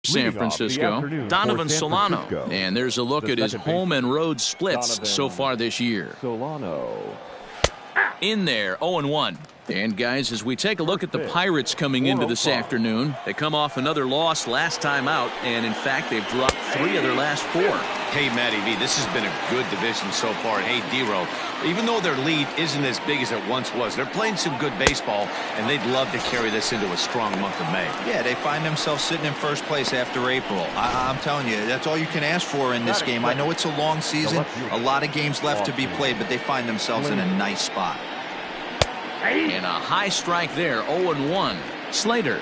San Francisco, Donovan Solano. And there's a look at his home and road splits so far this year.
Solano.
In there, 0-1.
And guys, as we take a look at the Pirates coming into this afternoon, they come off another loss last time out, and in fact, they've dropped 3 of their last 4.
Hey, Matty V, this has been a good division so far. And hey, D-Row, even though their lead isn't as big as it once was, they're playing some good baseball, and they'd love to carry this into a strong month of May.
Yeah, they find themselves sitting in first place after April. I'm telling you, that's all you can ask for in this game. I know it's a long season, a lot of games left to be played, but they find themselves in a nice spot.
And a high strike there, 0-1. Slater,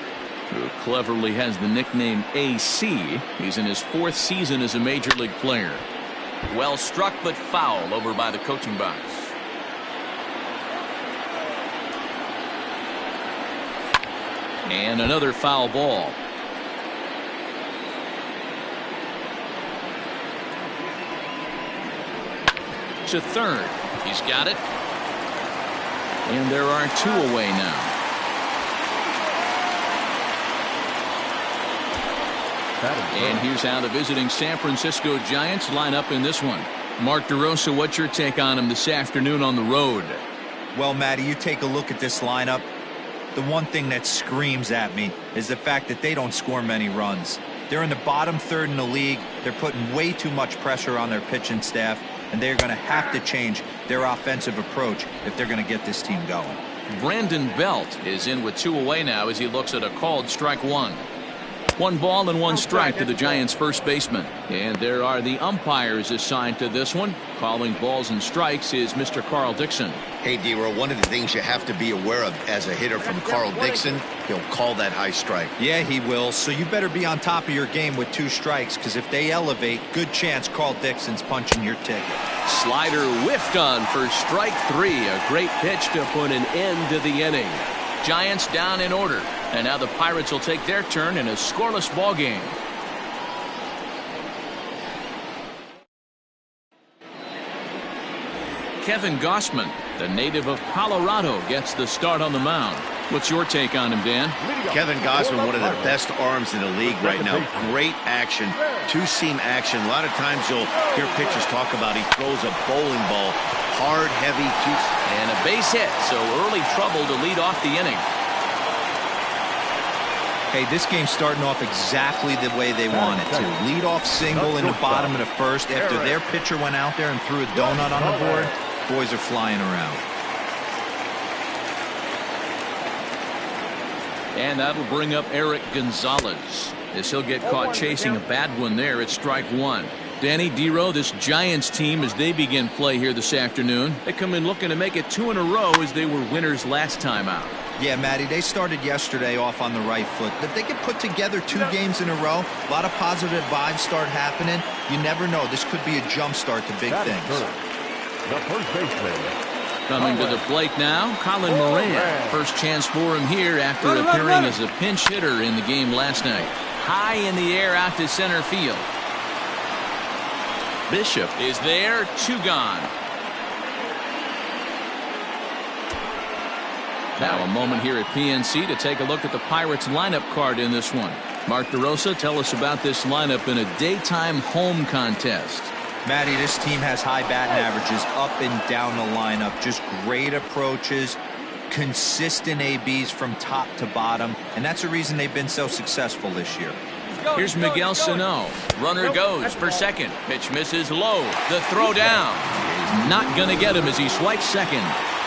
who cleverly has the nickname AC. He's in his 4th season as a major league player.
Well struck, but foul over by the coaching box.
And another foul ball. To third. He's got it. And there are 2 away now. And here's how the visiting San Francisco Giants line up in this one. Mark DeRosa, what's your take on them this afternoon on the road?
Well, Matty, you take a look at this lineup. The one thing that screams at me is the fact that they don't score many runs. They're in the bottom 3rd in the league. They're putting way too much pressure on their pitching staff, and they're going to have to change their offensive approach if they're going to get this team going.
Brandon Belt is in with 2 away now as he looks at a called strike 1. 1 ball and 1 strike to the Giants' first baseman. And there are the umpires assigned to this one. Calling balls and strikes is Mr. Carl Dixon.
Hey, D-Row, one of the things you have to be aware of as a hitter from Carl Dixon, he'll call that high strike.
Yeah, he will. So you better be on top of your game with 2 strikes, because if they elevate, good chance Carl Dixon's punching your ticket.
Slider whiffed on for strike 3. A great pitch to put an end to the inning. Giants down in order. And now the Pirates will take their turn in a scoreless ball game. Kevin Gausman, the native of Colorado, gets the start on the mound. What's your take on him, Dan?
Kevin Gausman, one of the best arms in the league right now. Great action, 2-seam action. A lot of times you'll hear pitchers talk about he throws a bowling ball. Hard, heavy,
and a base hit, so early trouble to lead off the inning.
Hey, this game's starting off exactly the way they want it to. Lead off single in the bottom of the first. After their pitcher went out there and threw a donut on the board, boys are flying around.
And that'll bring up Eric Gonzalez as he'll get caught chasing a bad one there at strike 1. Danny D-Row, this Giants team, as they begin play here this afternoon, they come in looking to make it 2 in a row as they were winners last time out.
Yeah, Matty, they started yesterday off on the right foot. If they could put together 2 games in a row, a lot of positive vibes start happening. You never know. This could be a jump start to big things.
The first baseman.
Coming to the plate now, Colin Moran. First chance for him here after appearing as a pinch hitter in the game last night. High in the air out to center field. Bishop is there, 2 gone. Now a moment here at PNC to take a look at the Pirates lineup card in this one. Mark DeRosa, tell us about this lineup in a daytime home contest.
Matty, this team has high batting averages up and down the lineup. Just great approaches, consistent ABs from top to bottom, and that's the reason they've been so successful this year.
Here's Miguel Sano. Runner goes for second. Pitch misses low. The throw down is not going to get him as he swipes second.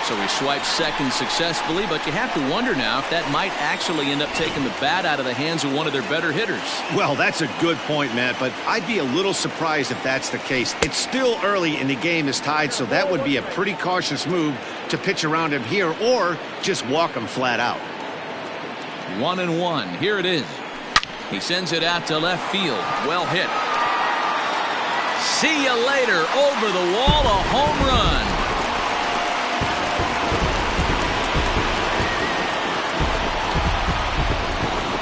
So he swipes second successfully, but you have to wonder now if that might actually end up taking the bat out of the hands of one of their better hitters.
Well, that's a good point, Matt, but I'd be a little surprised if that's the case. It's still early and the game is tied, so that would be a pretty cautious move to pitch around him here or just walk him flat out.
1-1. Here it is. He sends it out to left field. Well hit. See you later. Over the wall, a home run.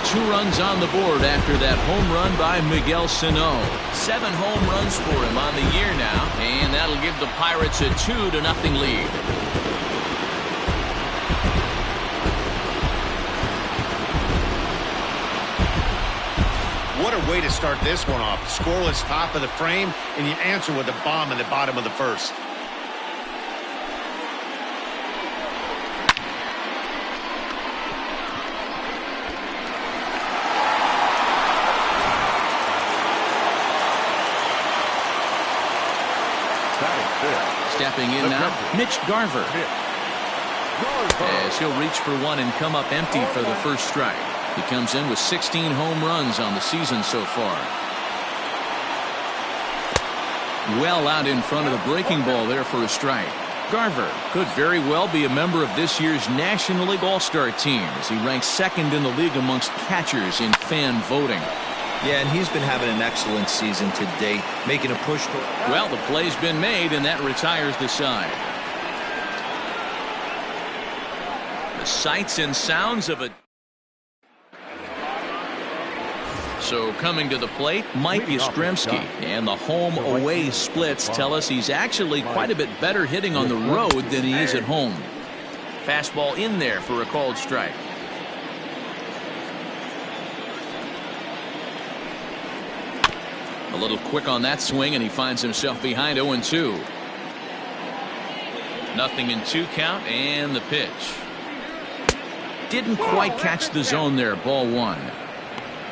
Two runs on the board after that home run by Miguel Sano. 7 home runs for him on the year now, and that'll give the Pirates a 2-0 lead.
What a way to start this one off. Scoreless top of the frame, and you answer with a bomb in the bottom of the first.
Stepping in now, Mitch Garver. As he'll reach for one and come up empty for the first strike. He comes in with 16 home runs on the season so far. Well out in front of the breaking ball there for a strike. Garver could very well be a member of this year's National League All-Star team, as he ranks second in the league amongst catchers in fan voting.
Yeah, and he's been having an excellent season to date, making a push.
Well, the play's been made, and that retires the side. The sights and sounds of a... So coming to the plate, Mike Yastrzemski, and the home-away splits tell us he's actually quite a bit better hitting on the road than he is at home. Fastball in there for a called strike. A little quick on that swing, and he finds himself behind 0-2. 0-2 count, and the pitch. Didn't quite catch the zone there, ball one.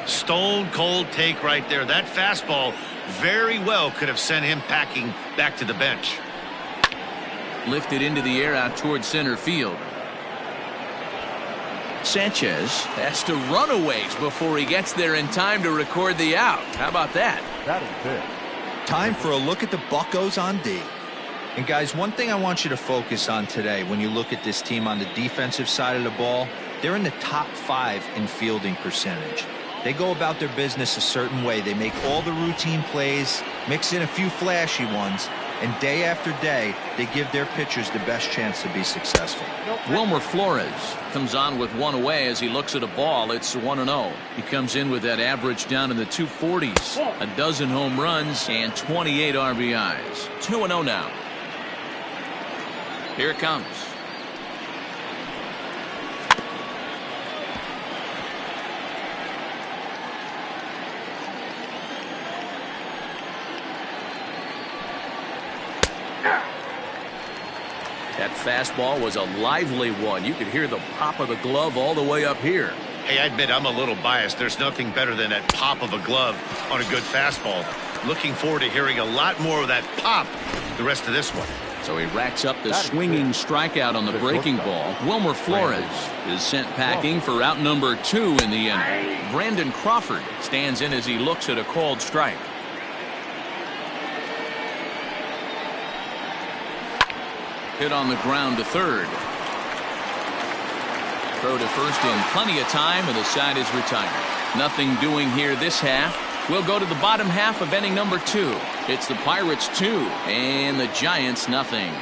Stone cold take right there. That fastball very well could have sent him packing back to the bench.
Lifted into the air out towards center field. Sanchez has to run a ways before he gets there in time to record the out. How about that?
That is it.
Time for a look at the Buccos on D. And guys, one thing I want you to focus on today when you look at this team on the defensive side of the ball, they're in the top 5 in fielding percentage. They go about their business a certain way. They make all the routine plays, mix in a few flashy ones, and day after day, they give their pitchers the best chance to be successful.
Wilmer Flores comes on with one away as he looks at a ball. It's 1-0. He comes in with that average down in the 240s. A dozen home runs and 28 RBIs. 2-0 now. Here it comes. That fastball was a lively one. You could hear the pop of the glove all the way up here.
Hey, I admit I'm a little biased. There's nothing better than that pop of a glove on a good fastball. Looking forward to hearing a lot more of that pop the rest of this one.
So he racks up the swinging strikeout on the breaking ball. Wilmer Flores is sent packing for out number 2 in the inning. Brandon Crawford stands in as he looks at a called strike. Hit on the ground to third. Throw to first in plenty of time, and the side is retired. Nothing doing here this half. We'll go to the bottom half of inning number 2. It's the Pirates 2 and the Giants nothing.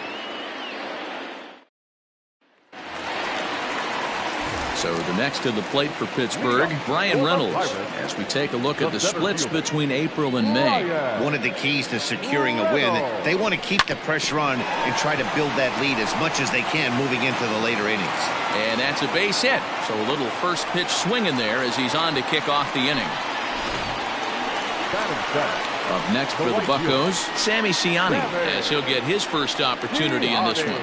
So the next to the plate for Pittsburgh, Brian Reynolds, as we take a look at the splits between April and May.
One of the keys to securing a win, they want to keep the pressure on and try to build that lead as much as they can moving into the later innings.
And that's a base hit. So a little first pitch swing in there as he's on to kick off the inning. Up next for the Buccos, Sammy Ciani, as he'll get his first opportunity in this one.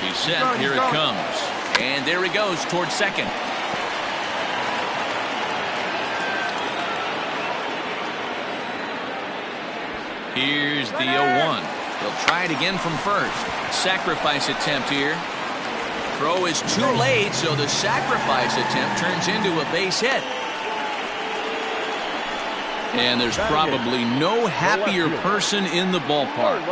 He's set. Here it comes. And there he goes towards second. Here's the 0-1. He'll try it again from first. Sacrifice attempt here. Throw is too late, so the sacrifice attempt turns into a base hit. And there's probably no happier person in the ballpark.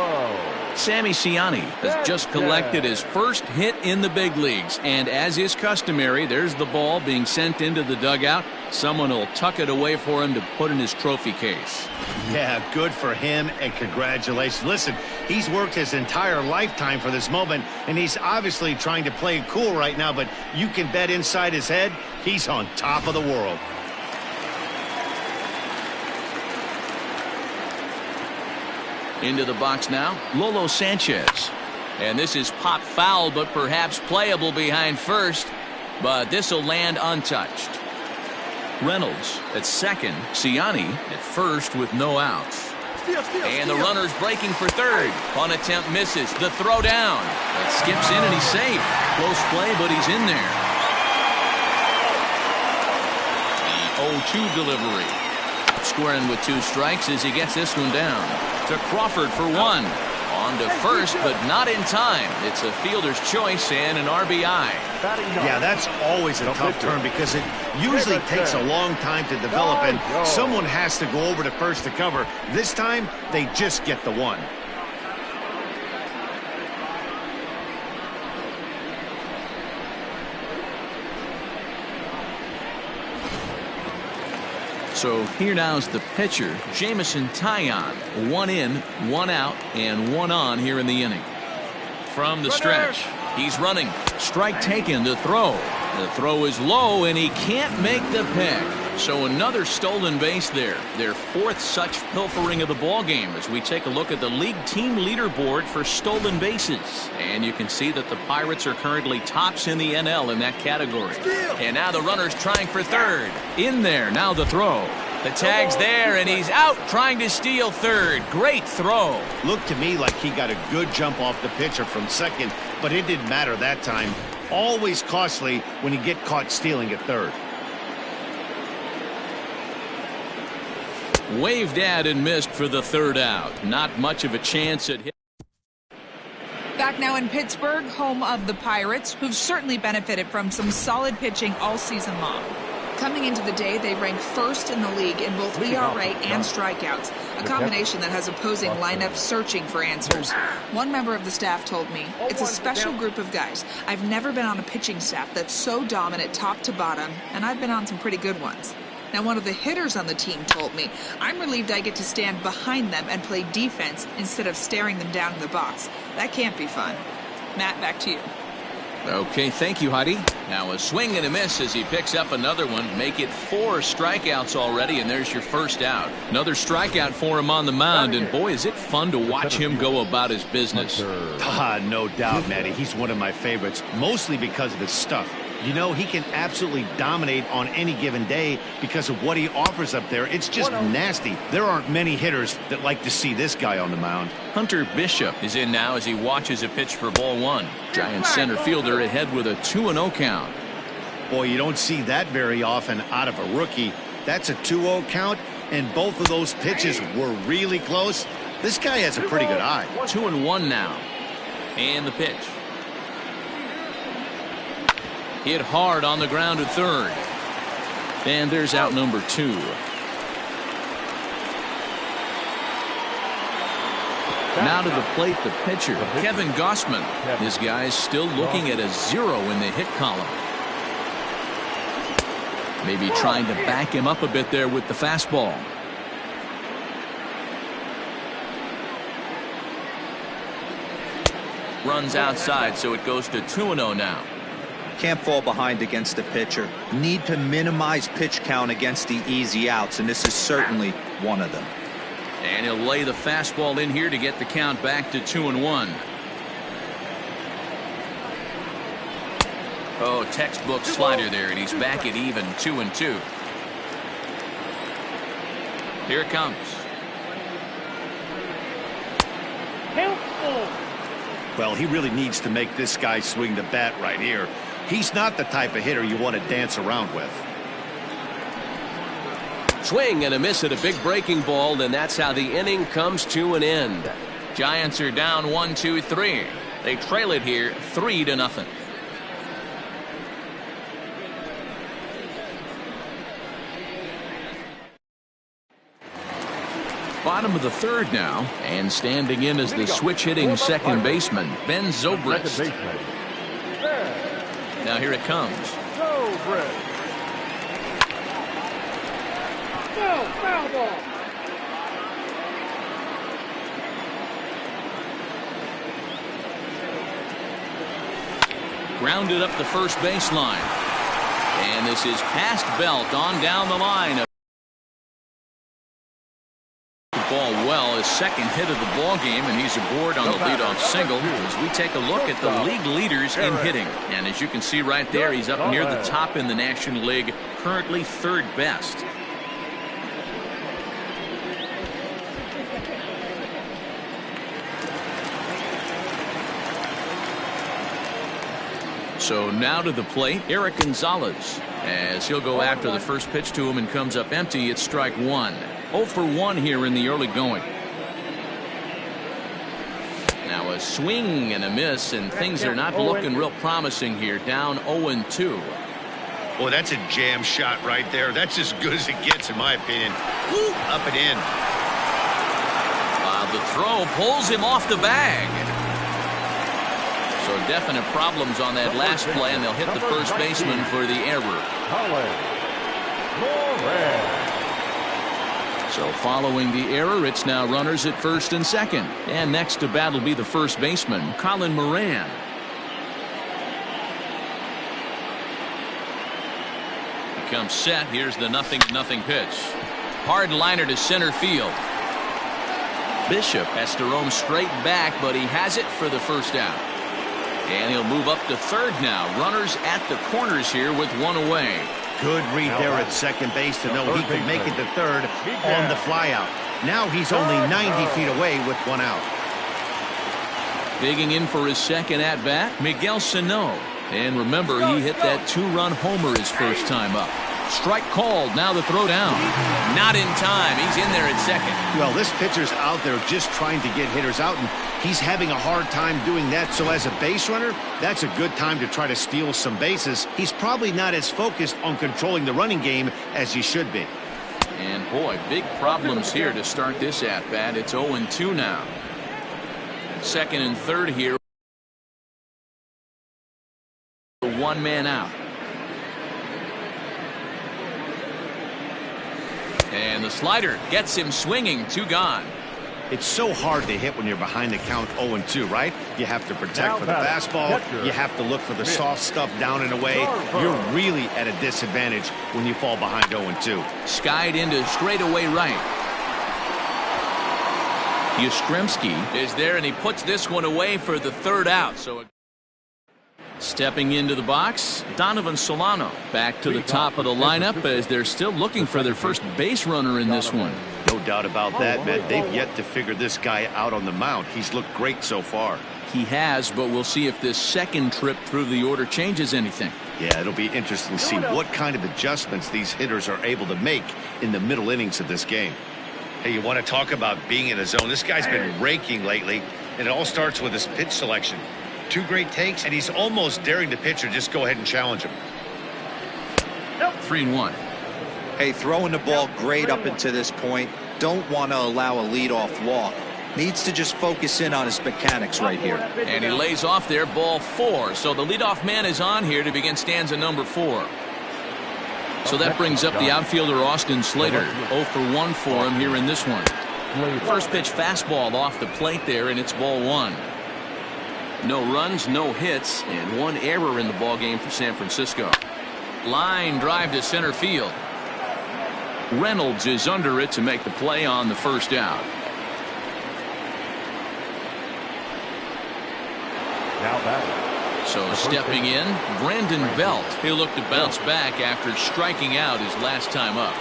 Sammy Ciani has just collected his first hit in the big leagues, and as is customary, there's the ball being sent into the dugout. Someone will tuck it away for him to put in his trophy case.
Yeah, good for him, and congratulations. Listen, he's worked his entire lifetime for this moment, and he's obviously trying to play it cool right now, but you can bet inside his head, he's on top of the world.
Into the box now, Lolo Sanchez. And this is pop foul, but perhaps playable behind first. But this will land untouched. Reynolds at second. Ciani at first with no outs. And the runner's breaking for third. Punt attempt misses. The throw down. It skips in and he's safe. Close play, but he's in there. 0-2 delivery. Squaring with 2 strikes as he gets this one down. To Crawford for 1. On to first, but not in time. It's a fielder's choice and an RBI.
Yeah, that's always a tough turn because it usually takes a long time to develop, and someone has to go over to first to cover. This time, they just get the 1.
So here now's the pitcher, Jamison Taillon. 1 in, 1 out, and 1 on here in the inning. From the stretch, he's running. Strike taken to throw. The throw is low, and he can't make the pick. So another stolen base there. Their 4th such pilfering of the ball game as we take a look at the league team leaderboard for stolen bases. And you can see that the Pirates are currently tops in the NL in that category. And now the runner's trying for third. In there, now the throw. The tag's there, and he's out trying to steal third. Great throw.
Looked to me like he got a good jump off the pitcher from second, but it didn't matter that time. Always costly when you get caught stealing at third.
Waved at and missed for the 3rd out. Not much of a chance at hit.
Back now in Pittsburgh, home of the Pirates, who've certainly benefited from some solid pitching all season long. Coming into the day, they rank 1st in the league in both ERA and strikeouts, a combination that has opposing lineups searching for answers. One member of the staff told me, "It's a special group of guys. I've never been on a pitching staff that's so dominant top to bottom, and I've been on some pretty good ones." Now, one of the hitters on the team told me, "I'm relieved I get to stand behind them and play defense instead of staring them down in the box. That can't be fun." Matt, back to you.
Okay, thank you, Heidi. Now a swing and a miss as he picks up another one. Make it 4 strikeouts already, and there's your 1st out. Another strikeout for him on the mound, and boy, is it fun to watch him go about his business.
No doubt, Matty. He's one of my favorites, mostly because of his stuff. You know, he can absolutely dominate on any given day because of what he offers up there. It's just nasty. There aren't many hitters that like to see this guy on the mound.
Hunter Bishop is in now as he watches a pitch for ball 1. Giant center fielder ahead with a 2-0 count.
Boy, you don't see that very often out of a rookie. That's a 2-0 count, and both of those pitches were really close. This guy has a pretty good eye.
2-1 now. And the pitch. Hit hard on the ground at third. And there's out number 2. Now to the plate, the pitcher, Kevin Gossman. His guy's still looking at a 0 in the hit column. Maybe trying to back him up a bit there with the fastball. Runs outside, so it goes to 2-0 now.
Can't fall behind against the pitcher. Need to minimize pitch count against the easy outs, and this is certainly one of them.
And he'll lay the fastball in here to get the count back to 2-1. Oh, textbook slider there, and he's back at even 2-2. Here it comes.
Well, he really needs to make this guy swing the bat right here. He's not the type of hitter you want to dance around with.
Swing and a miss at a big breaking ball, and that's how the inning comes to an end. Giants are down 1-2-3. They trail it here 3-0. Bottom of the 3rd now, and standing in as the switch-hitting second baseman, Ben Zobrist. Now here it comes.
Foul ball.
Grounded up the first baseline. And this is past Belt on down the line. Ball well, his 2nd hit of the ball game, and he's aboard on the leadoff single as we take a look at the league leaders in hitting. And as you can see right there, he's up near the top in the National League, currently 3rd best. So now to the plate, Eric Gonzalez, as he'll go after the first pitch to him and comes up empty. It's strike one. 0 for 1 here in the early going. Now a swing and a miss, and things are not looking real promising here. Down 0-2.
Well, that's a jam shot right there. That's as good as it gets, in my opinion. Woo, up and in.
The throw pulls him off the bag. So definite problems on that last play, and they'll hit the first baseman for the error. So following the error, it's now runners at first and second. And next to bat will be the first baseman, Colin Moran. He comes set. Here's the 0-0 pitch. Hard liner to center field. Bishop has to roam straight back, but he has it for the first out. And he'll move up to third now. Runners at the corners here with one away.
Good read there at second base to know he could make it to third on the flyout. Now he's only 90 feet away with one out.
Digging in for his second at bat, Miguel Sano. And remember, he hit that 2-run homer his first time up. Strike called. Now the throw down. Not in time. He's in there at second.
Well, this pitcher's out there just trying to get hitters out, and he's having a hard time doing that. So as a base runner, that's a good time to try to steal some bases. He's probably not as focused on controlling the running game as he should be.
And boy, big problems here to start this at bat. It's 0-2 now. Second and third here. One man out. And the slider gets him swinging. 2 gone.
It's so hard to hit when you're behind the count 0-2, right? You have to protect for the fastball. You have to look for the soft stuff down and away. You're really at a disadvantage when you fall behind 0-2.
Skied into straightaway right. Yastrzemski is there, and he puts this one away for the third out. So stepping into the box, Donovan Solano back to the top of the lineup as they're still looking for their first base runner in this one.
No doubt about that, man. They've yet to figure this guy out on the mound. He's looked great so far.
He has, but we'll see if this second trip through the order changes anything.
Yeah, it'll be interesting to see what kind of adjustments these hitters are able to make in the middle innings of this game. Hey, you want to talk about being in the zone? This guy's been raking lately, and it all starts with his pitch selection. 2 great takes, and he's almost daring the pitcher just go ahead and challenge him.
3-1.
Hey, throwing the ball great up until this point. Don't want to allow a leadoff walk. Needs to just focus in on his mechanics right here.
And he lays off there, ball 4. So the leadoff man is on here to begin stanza number 4. So that brings up the outfielder Austin Slater. 0 for 1 for him here in this one. First pitch fastball off the plate there, and it's ball 1. No runs, no hits, and 1 error in the ball game for San Francisco. Line drive to center field. Reynolds is under it to make the play on the first out. So stepping in, Brandon Belt. He'll look to bounce back after striking out his last time up.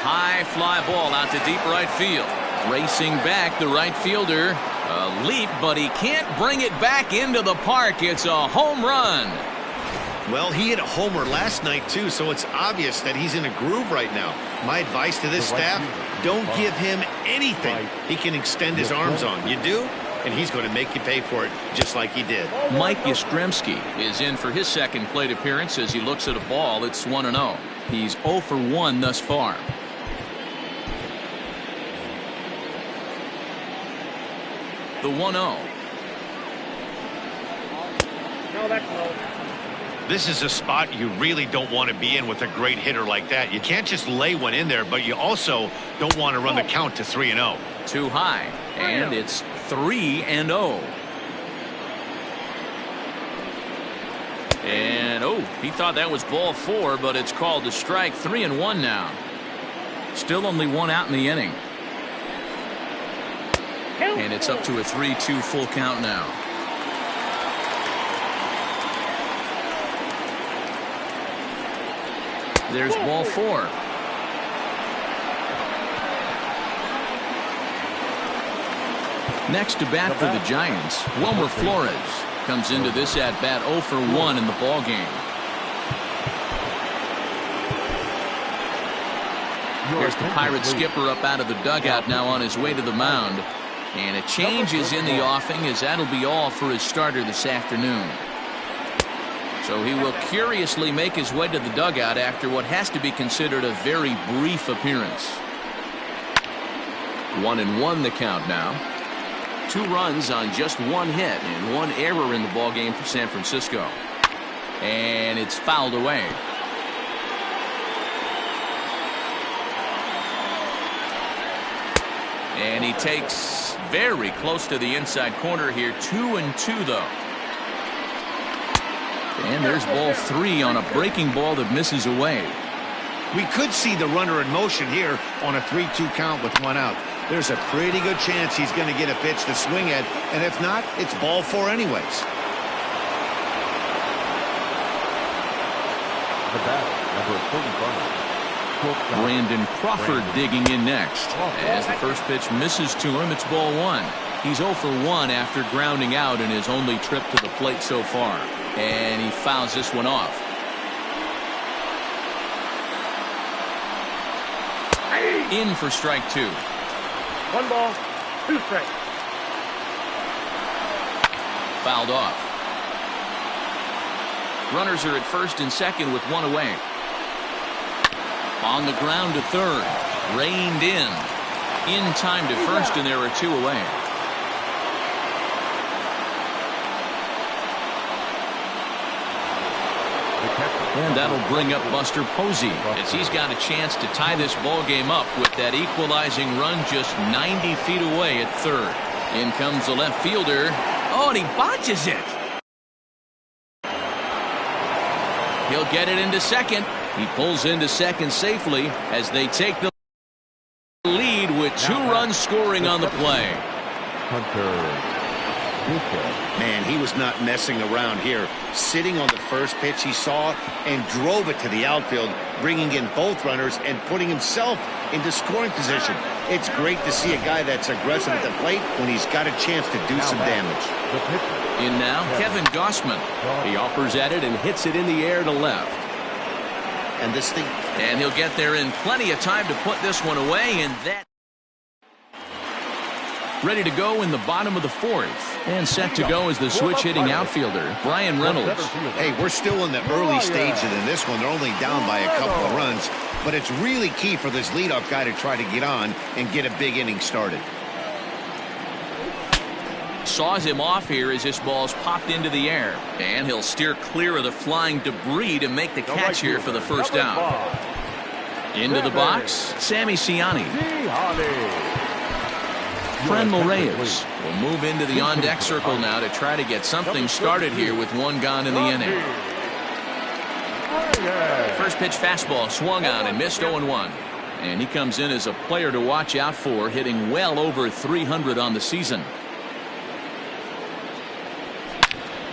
High fly ball out to deep right field. Racing back the right fielder. A leap, but he can't bring it back into the park. It's a home run.
Well, he hit a homer last night, too, so it's obvious that he's in a groove right now. My advice to this staff, don't give him anything he can extend his arms on. You do, and he's going to make you pay for it just like he did.
Mike Yastrzemski is in for his second plate appearance as he looks at a ball. It's 1-0. He's 0 for 1 thus far. The 1-0.
No, that's low.
This is a spot you really don't want to be in with a great hitter like that. You can't just lay one in there, but you also don't want to run the count to 3-0.
Too high, and it's 3-0. And oh, he thought that was ball 4, but it's called a strike. 3-1 now. Still only 1 out in the inning. And it's up to a 3-2 full count now. There's ball 4. Next to bat for the Giants, Wilmer Flores.
Comes into this at bat 0 for 1 in the ball game. Here's the Pirates skipper up out of the dugout now on his way to the mound. And a change is in the offing, as that'll be all for his starter this afternoon. So he will curiously make his way to the dugout after what has to be considered a very brief appearance. 1-1 the count now. 2 runs on just 1 hit and 1 error in the ball game for San Francisco. And it's fouled away. And he takes very close to the inside corner here. 2-2 though. And there's ball 3 on a breaking ball that misses away.
We could see the runner in motion here on a 3-2 count with 1 out. There's a pretty good chance he's going to get a pitch to swing at, and if not, it's ball 4 anyways.
The batter, number 35.
Brandon Crawford digging in next. As the first pitch misses to him, it's ball 1. He's 0 for 1 after grounding out in his only trip to the plate so far. And he fouls this one off. In for strike 2.
1 ball, 2 strikes.
Fouled off. Runners are at first and second with 1 away. On the ground to third. Reined in. In time to first, and there are 2 away. And that'll bring up Buster Posey, as he's got a chance to tie this ball game up with that equalizing run just 90 feet away at third. In comes the left fielder. Oh, and he botches it. He'll get it into second. He pulls into second safely as they take the lead with 2 runs scoring on the play.
Man, he was not messing around here. Sitting on the first pitch he saw and drove it to the outfield, bringing in both runners and putting himself into scoring position. It's great to see a guy that's aggressive at the plate when he's got a chance to do some damage.
In now, Kevin Gossman. He offers at it and hits it in the air to left.
And this thing.
And he'll get there in plenty of time to put this one away, and that. Ready to go in the bottom of the 4th. And set to go is the switch-hitting outfielder, Brian Reynolds.
Hey, we're still in the early stages in this one. They're only down by a couple of runs. But it's really key for this leadoff guy to try to get on and get a big inning started.
Saws him off here as this ball's popped into the air. And he'll steer clear of the flying debris to make the catch here for the first out. Into the box, Sammy Siani. Franmil Reyes will move into the on-deck circle now to try to get something started here with 1 gone in the inning. First pitch fastball swung on and missed 0-1. And he comes in as a player to watch out for, hitting well over 300 on the season.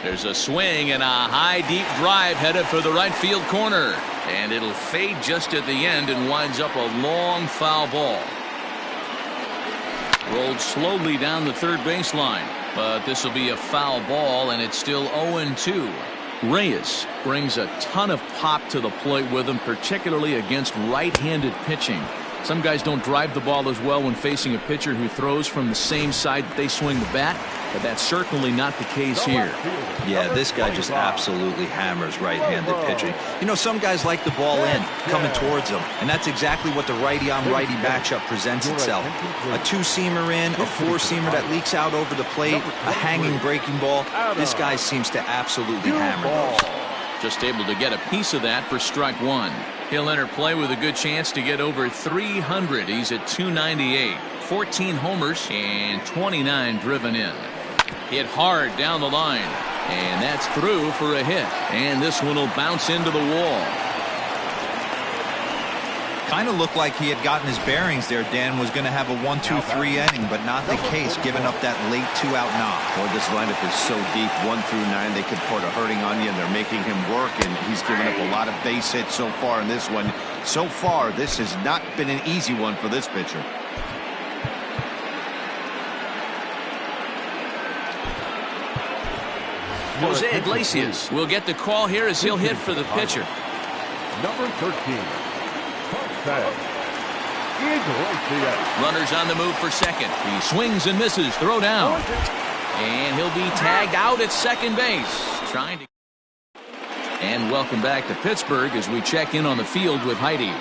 There's a swing and a high deep drive headed for the right field corner. And it'll fade just at the end and winds up a long foul ball. Rolled slowly down the third baseline, but this will be a foul ball, and it's still 0-2. Reyes brings a ton of pop to the plate with him, particularly against right-handed pitching. Some guys don't drive the ball as well when facing a pitcher who throws from the same side that they swing the bat, but that's certainly not the case here.
Yeah, this guy just absolutely hammers right-handed pitching. You know, some guys like the ball in, coming towards them, and that's exactly what the righty-on-righty matchup presents itself. A 2-seamer in, a 4-seamer that leaks out over the plate, a hanging breaking ball. This guy seems to absolutely hammer those.
Just able to get a piece of that for strike 1. He'll enter play with a good chance to get over 300. He's at 298. 14 homers and 29 driven in. Hit hard down the line. And that's through for a hit. And this one will bounce into the wall.
Kind of looked like he had gotten his bearings there. Dan was going to have a 1-2-3 inning, but not the case, giving up that late 2-out knock.
Well, this lineup is so deep, 1 through 9, they could put a hurting on you, and they're making him work, and he's given up a lot of base hits so far in this one. So far, this has not been an easy one for this pitcher.
Jose Iglesias will get the call here as he'll hit for the pitcher.
Number 13, Jose Iglesias.
Runners on the move for second. He swings and misses. Throw down. And he'll be tagged out at second base. Trying to. And welcome back to Pittsburgh as we check in on the field with Heidi.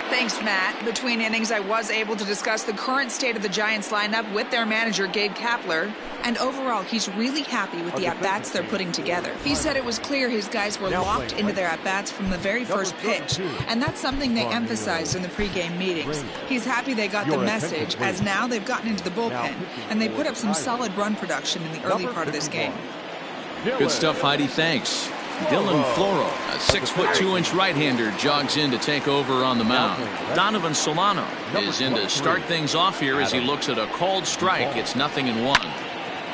Thanks, Matt. Between innings, I was able to discuss the current state of the Giants lineup with their manager, Gabe Kapler. And overall, he's really happy with the at-bats they're putting together. He said it was clear his guys were locked into their at-bats from the very first pitch. And that's something they emphasized in the pregame meetings. He's happy they got the message, as now they've gotten into the bullpen. And they put up some solid run production in the early part of this game.
Good stuff, Heidi. Thanks. Dylan Floro, a 6'2" right-hander, jogs in to take over on the mound. Donovan Solano is in to start things off here as he looks at a called strike. It's 0-1.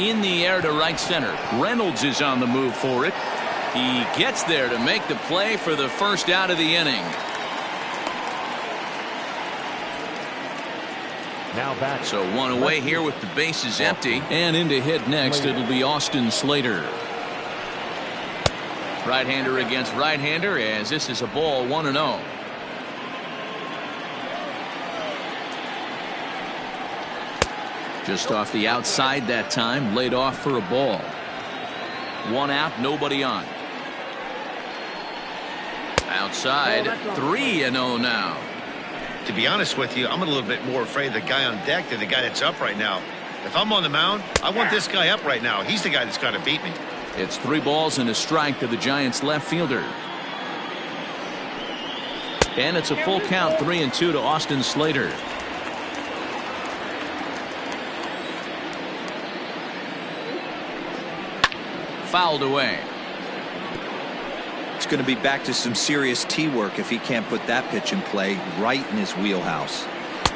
In the air to right center. Reynolds is on the move for it. He gets there to make the play for the first out of the inning. So one away here with the bases empty. And in to hit next, it'll be Austin Slater. Right-hander against right-hander as this is a ball 1-0. Just off the outside that time, laid off for a ball. One out, nobody on. Outside, 3-0 now.
To be honest with you, I'm a little bit more afraid of the guy on deck than the guy that's up right now. If I'm on the mound, I want this guy up right now. He's the guy that's got to beat me.
It's 3 balls and a strike to the Giants left fielder. And it's a full count, 3-2 to Austin Slater. Fouled away.
It's going to be back to some serious tee work if he can't put that pitch in play right in his wheelhouse.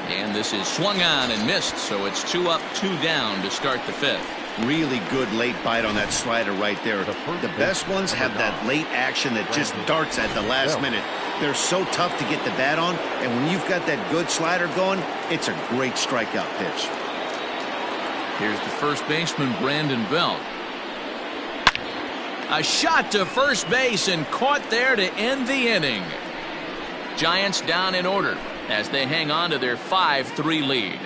And this is swung on and missed, so it's 2 up, 2 down to start the 5th.
Really good late bite on that slider right there. The best ones have that late action that just darts at the last minute. They're so tough to get the bat on, and when you've got that good slider going, it's a great strikeout pitch.
Here's the first baseman, Brandon Belt. A shot to first base and caught there to end the inning. Giants down in order as they hang on to their 5-3 lead.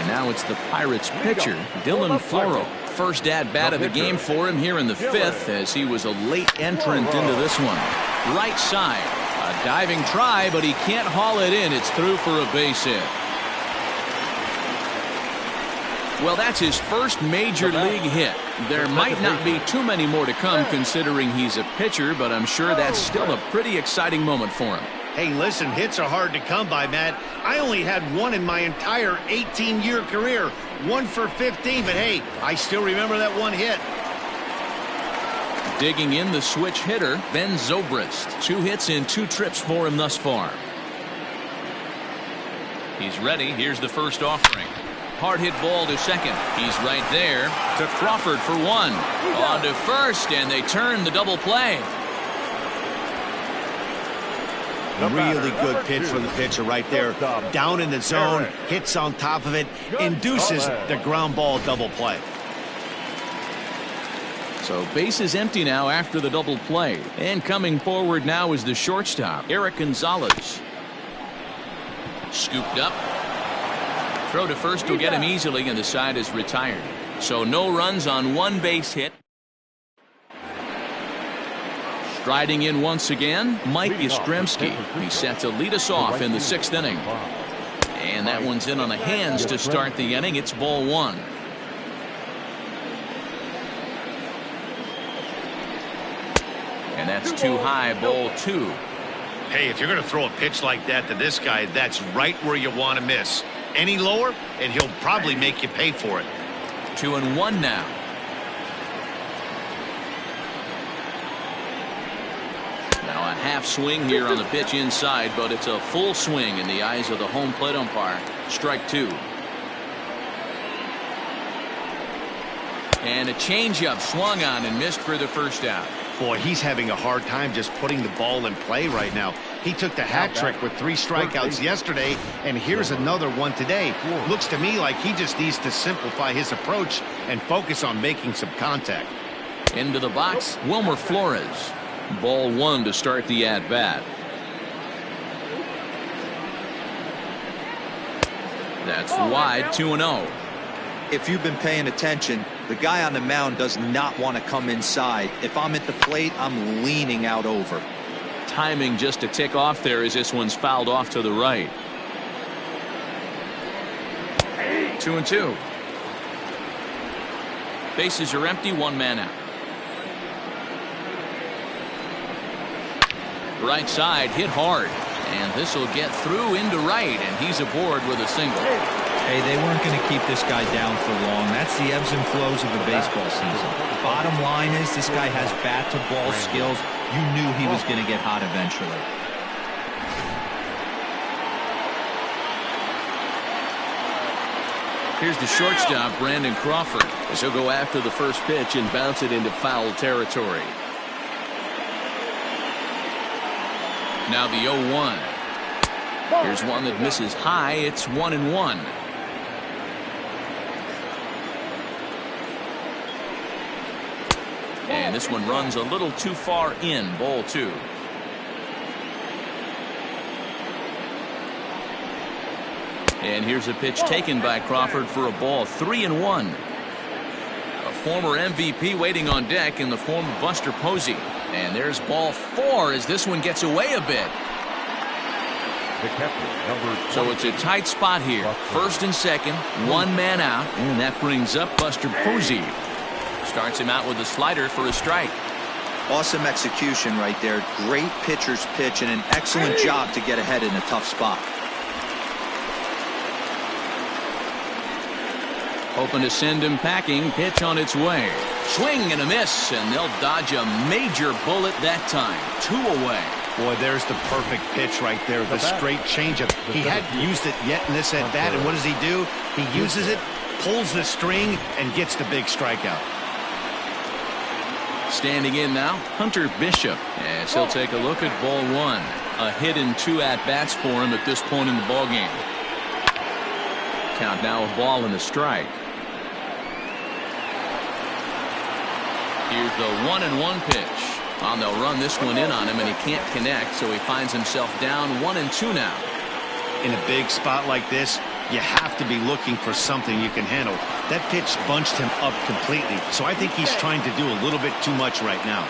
Now it's the Pirates pitcher, Dylan Floro. First at-bat of the game for him here in the 5th as he was a late entrant into this one. Right side. A diving try, but he can't haul it in. It's through for a base hit. Well, that's his first major league hit. There might not be too many more to come considering he's a pitcher, but I'm sure that's still a pretty exciting moment for him.
Hey, listen, hits are hard to come by, Matt. I only had one in my entire 18-year career. 1 for 15, but hey, I still remember that one hit.
Digging in the switch hitter, Ben Zobrist. 2 hits in 2 trips for him thus far. He's ready. Here's the first offering. Hard hit ball to second. He's right there to Crawford for 1. On to first, and they turn the double play.
Really good pitch from the pitcher right there. Down in the zone, hits on top of it, induces the ground ball double play.
So base is empty now after the double play. And coming forward now is the shortstop, Eric Gonzalez. Scooped up. Throw to first will get him easily, and the side is retired. So no runs on 1 base hit. Striding in once again, Mike Yastrzemski. He's set to lead us off in the 6th inning. And that one's in on the hands to start the inning. It's ball 1. And that's too high, ball 2.
Hey, if you're going to throw a pitch like that to this guy, that's right where you want to miss. Any lower, and he'll probably make you pay for it.
2-1 now. Now a half swing here on the pitch inside, but it's a full swing in the eyes of the home plate umpire. Strike 2.
And a changeup swung on and missed for the first out.
Boy, he's having a hard time just putting the ball in play right now. He took the hat trick with 3 strikeouts yesterday, and here's another one today. Looks to me like he just needs to simplify his approach and focus on making some contact.
Into the box, Wilmer Flores. Ball 1 to start the at-bat. That's wide, 2-0.
If you've been paying attention, the guy on the mound does not want to come inside. If I'm at the plate, I'm leaning out over.
Timing just a tick off there as this one's fouled off to the right. 2-2. Bases are empty, 1 man out. Right side hit hard, and this will get through into right, and he's aboard with a single.
Hey, they weren't going to keep this guy down for long. That's the ebbs and flows of a baseball season. Bottom line is this guy has bat-to-ball skills. You knew he was going to get hot eventually.
Here's the shortstop, Brandon Crawford, as he'll go after the first pitch and bounce it into foul territory. Now the 0-1. Here's one that misses high. It's 1-1. And this one runs a little too far in, ball 2. And here's a pitch taken by Crawford for a ball, 3-1. A former MVP waiting on deck in the form of Buster Posey. And there's ball 4 as this one gets away a bit. So it's a tight spot here. First and second, 1 man out, and that brings up Buster Posey. Starts him out with a slider for a strike.
Awesome execution right there. Great pitcher's pitch and an excellent job to get ahead in a tough spot.
Hoping to send him packing. Pitch on its way. Swing and a miss, and they'll dodge a major bullet that time. 2 away.
Boy, there's the perfect pitch right there. The straight changeup. He hadn't used it yet in this at-bat, and what does he do? He uses it, pulls the string, and gets the big strikeout.
Standing in now, Hunter Bishop, as he'll take a look at ball 1. A hit in 2 at-bats for him at this point in the ballgame. Count now, a ball and a strike. Here's the 1-1 pitch. They'll run this one in on him, and he can't connect, so he finds himself down 1-2 now.
In a big spot like this, you have to be looking for something you can handle. That pitch bunched him up completely, so I think he's trying to do a little bit too much right now.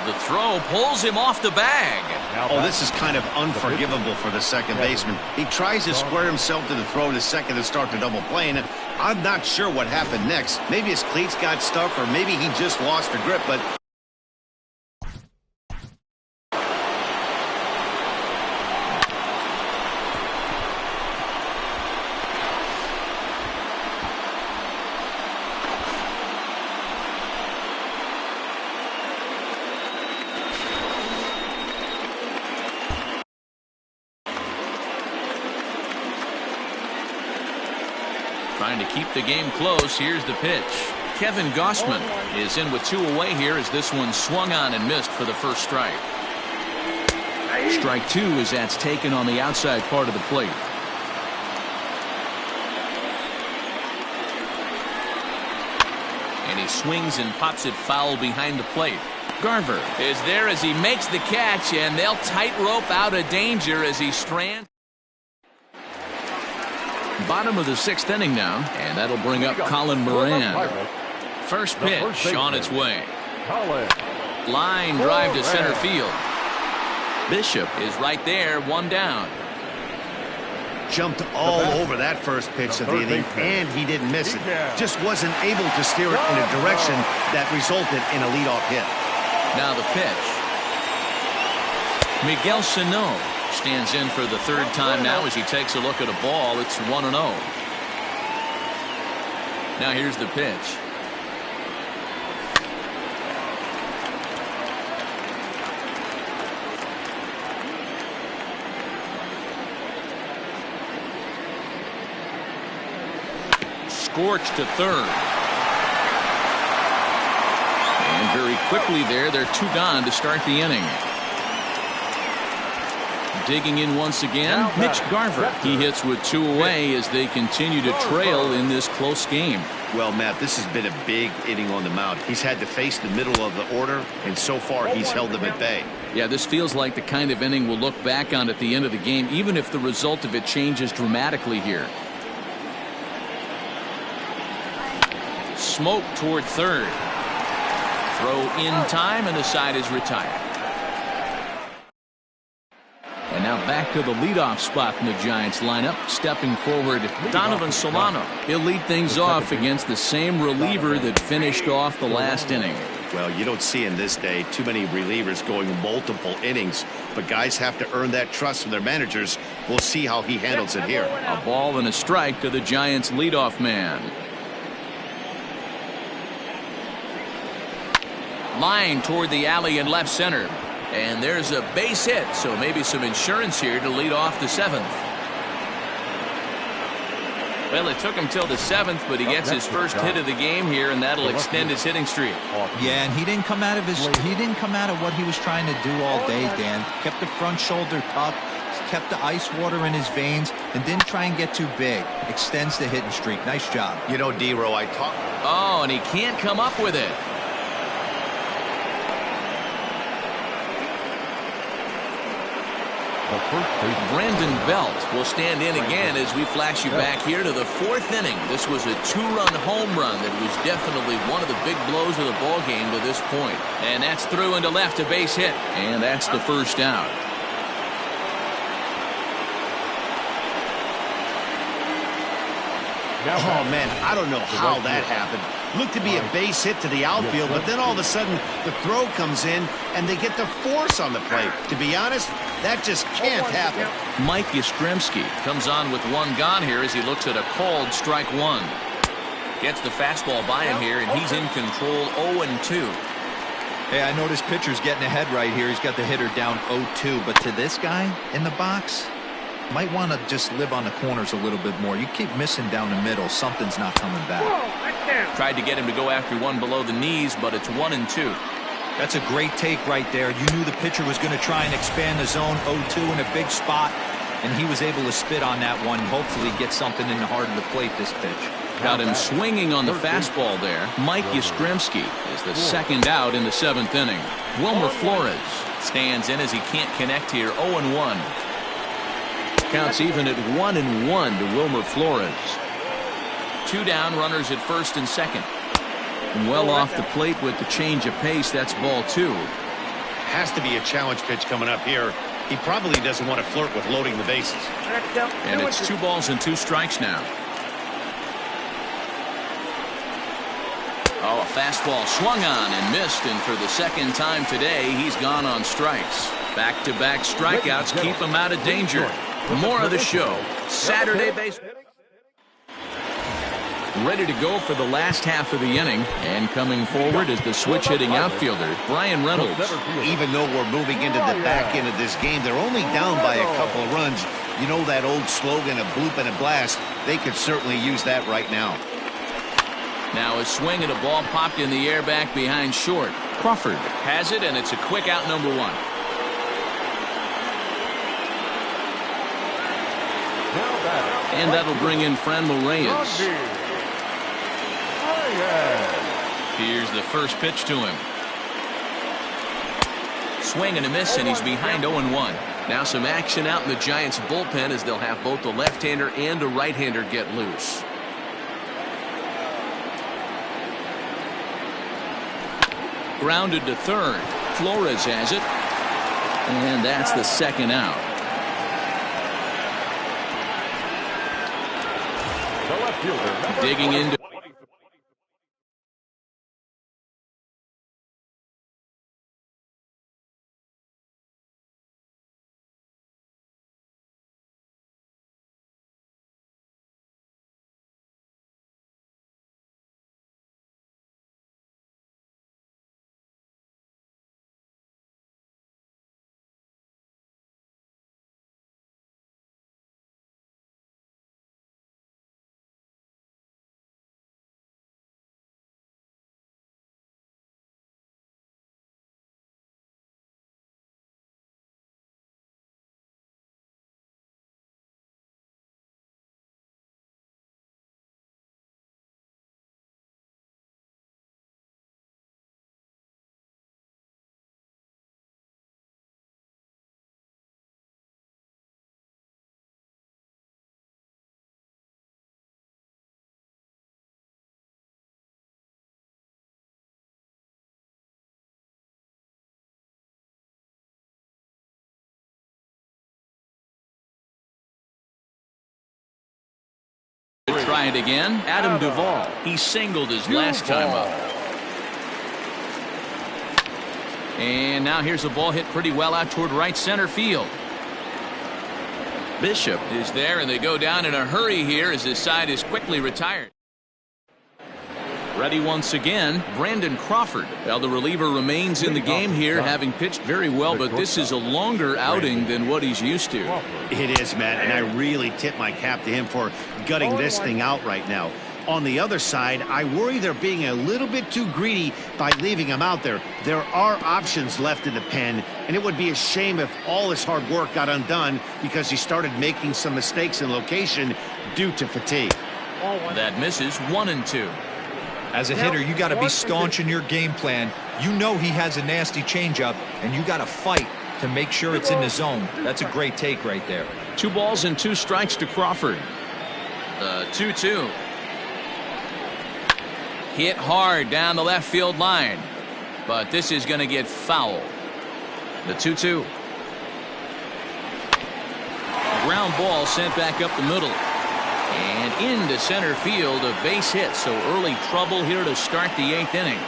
The throw pulls him off the bag.
Oh, this is kind of unforgivable for the second baseman. He tries to square himself to the throw to second and start the double play, and I'm not sure what happened next. Maybe his cleats got stuck, or maybe he just lost the grip, but
trying to keep the game close. Here's the pitch. Kevin Gossman is in with 2 away here as this one swung on and missed for the first strike. Strike 2 as that's taken on the outside part of the plate. And he swings and pops it foul behind the plate. Garver is there as he makes the catch, and they'll tightrope out of danger as he strands. Bottom of the 6th inning now, and that'll bring up Colin Moran. First pitch on its way. Line drive to center field. Bishop is right there, 1 down.
Jumped all over that first pitch of the inning, and he didn't miss it. Just wasn't able to steer it in a direction that resulted in a leadoff hit.
Now the pitch. Miguel Sano stands in for the 3rd time now as he takes a look at a ball. It's 1-0. Now here's the pitch. Scorched to third.
And very quickly there, they're 2 gone to start the inning. Digging in once again, Mitch Garver. He hits with 2 away as they continue to trail in this close game.
Well, Matt, this has been a big inning on the mound. He's had to face the middle of the order, and so far he's held them at bay.
Yeah, this feels like the kind of inning we'll look back on at the end of the game, even if the result of it changes dramatically here. Smoke toward third. Throw in time, and the side is retired. And now back to the leadoff spot in the Giants lineup. Stepping forward, Donovan Solano. He'll lead things off against the same reliever that finished off the last inning.
Well, you don't see in this day too many relievers going multiple innings, but guys have to earn that trust from their managers. We'll see how he handles it here.
A ball and a strike to the Giants leadoff man. Line toward the alley in left center. And there's a base hit, so maybe some insurance here to lead off the 7th. Well, it took him till the 7th, but he gets his first hit of the game here, and that'll extend his hitting streak.
Yeah, and he didn't come out of what he was trying to do all day, Dan. Kept the front shoulder tucked, kept the ice water in his veins, and didn't try and get too big. Extends the hitting streak. Nice job.
You know, D-Row, I talked.
Oh, and he can't come up with it. Brandon Belt will stand in again as we flash you back here to the 4th inning. This was a 2-run home run that was definitely one of the big blows of the ball game to this point. And that's through into left, a base hit. And that's the first out.
Oh, man, I don't know how that happened. Looked to be a base hit to the outfield, but then all of a sudden the throw comes in and they get the force on the plate. To be honest, that just can't happen.
Mike Yastrzemski comes on with 1 gone here as he looks at a called strike 1. Gets the fastball by him here, and he's in control 0-2.
Hey, I noticed pitcher's getting ahead right here. He's got the hitter down 0-2, but to this guy in the box, might want to just live on the corners a little bit more. You keep missing down the middle, something's not coming back.
Tried to get him to go after one below the knees, but it's 1-2.
That's a great take right there. You knew the pitcher was going to try and expand the zone. 0-2 in a big spot, and he was able to spit on that one. Hopefully get something in the heart of the plate this pitch.
Got him swinging on the fastball there. Mike Yastrzemski is the 2nd out in the 7th inning. Wilmer Flores stands in as he can't connect here. 0-1. Counts even at 1-1 to Wilmer Flores. 2 down, runners at first and second. And well off the plate with the change of pace. That's ball 2.
Has to be a challenge pitch coming up here. He probably doesn't want to flirt with loading the bases.
And it's 2 balls and 2 strikes now. Oh, a fastball swung on and missed, and for the 2nd time today, he's gone on strikes. Back-to-back strikeouts keep him out of danger. More of the show. Saturday Baseball. Ready to go for the last half of the inning, and coming forward is the switch-hitting outfielder, Brian Reynolds.
Even though we're moving into the back end of this game, they're only down by a couple of runs. You know that old slogan, a bloop and a blast? They could certainly use that right now.
Now a swing and a ball popped in the air back behind short. Crawford has it, and it's a quick out, number 1. And that'll bring in Franmil Reyes. Here's the first pitch to him. Swing and a miss, and he's behind 0-1. Now some action out in the Giants bullpen as they'll have both the left-hander and a right-hander get loose. Grounded to third. Flores has it. And that's the 2nd out. Digging into
try it again. Adam Duvall. He singled his last time up. And now here's a ball hit pretty well out toward right center field. Bishop is there, and they go down in a hurry here as his side is quickly retired. Ready once again, Brandon Crawford. Well, the reliever remains in the game here, having pitched very well, but this is a longer outing than what he's used to.
It is, Matt, and I really tip my cap to him for gutting this thing out right now. On the other side, I worry they're being a little bit too greedy by leaving him out there. There are options left in the pen, and it would be a shame if all his hard work got undone because he started making some mistakes in location due to fatigue.
That misses 1-2.
As a hitter, you got to be staunch in your game plan. You know he has a nasty changeup, and you got to fight to make sure it's in the zone. That's a great take right there.
2 balls and 2 strikes to Crawford.
2-2. Hit hard down the left field line, but this is going to get foul. The 2-2. Ground ball sent back up the middle. And into center field, a base hit. So early trouble here to start the 8th inning.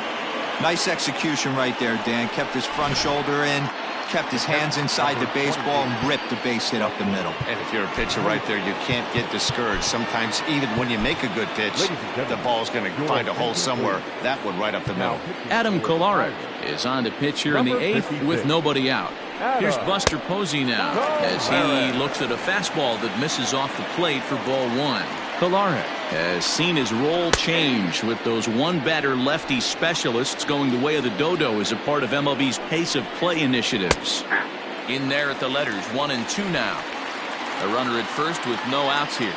Nice execution right there, Dan. Kept his front shoulder in, kept his hands inside the baseball, and ripped the base hit up the middle.
And if you're a pitcher right there, you can't get discouraged. Sometimes even when you make a good pitch, the ball's going to find a hole somewhere. That one right up the middle.
Adam Kolarek is on to pitch here in the 8th with nobody out. Here's Buster Posey now as he looks at a fastball that misses off the plate for ball 1. Kolarek has seen his role change with those one-batter lefty specialists going the way of the dodo as a part of MLB's pace of play initiatives.
In there at the letters, 1-2 now. A runner at first with no outs here.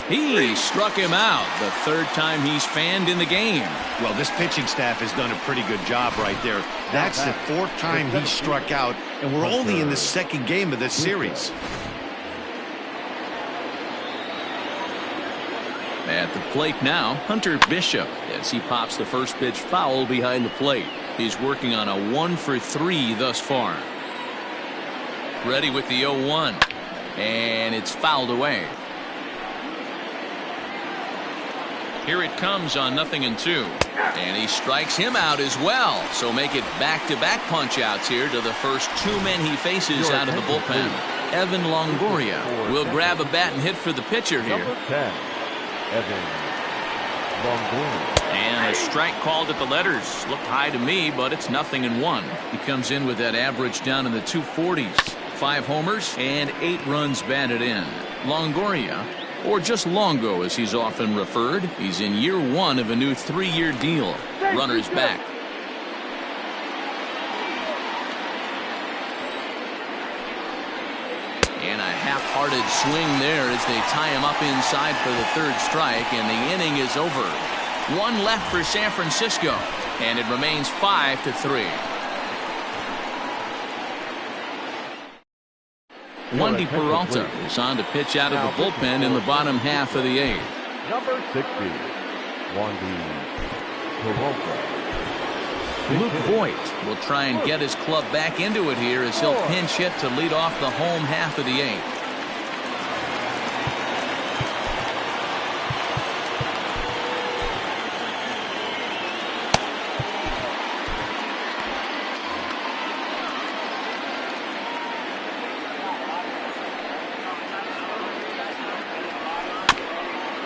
He struck him out the 3rd time he's fanned in the game.
Well, this pitching staff has done a pretty good job right there. That's the 4th time he struck out, and we're only in the 2nd game of this series.
At the plate now, Hunter Bishop as he pops the first pitch foul behind the plate. He's working on a 1-for-3 thus far.
Ready with the 0-1, and it's fouled away. Here it comes on 0-2, and he strikes him out as well. So make it back-to-back punch-outs here to the first 2 men he faces out of the bullpen. Evan Longoria will grab a bat and hit for the pitcher here.
Number 10, Evan Longoria.
And a strike called at the letters. Looked high to me, but it's 0-1.
He comes in with that average down in the 240s. 5 homers and 8 runs batted in. Longoria, or just Longo as he's often referred, he's in year 1 of a new 3-year deal. Runner's back. And a half-hearted swing there as they tie him up inside for the 3rd strike, and the inning is over. 1 left for San Francisco, and it remains 5-3. Wandy Peralta is on to pitch out of the bullpen in the bottom half of the 8th.
Number 60, Wandy Peralta.
Luke Voigt will try and get his club back into it here as he'll pinch hit to lead off the home half of the 8th.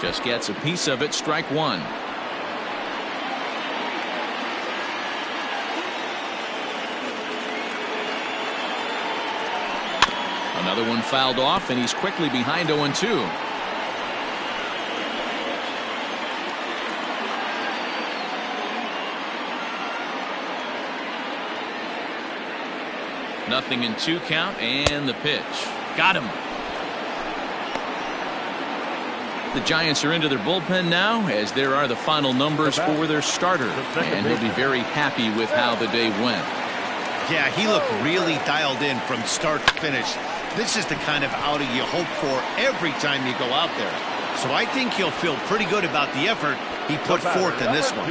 Just gets a piece of it. Strike 1. Another one fouled off, and he's quickly behind 0-2. Nothing in 2 count, and the pitch. Got him. The Giants are into their bullpen now, as there are the final numbers for their starter, and he'll be very happy with how the day went.
Yeah, he looked really dialed in from start to finish. This is the kind of outing you hope for every time you go out there. So I think he'll feel pretty good about the effort he put forth in this one.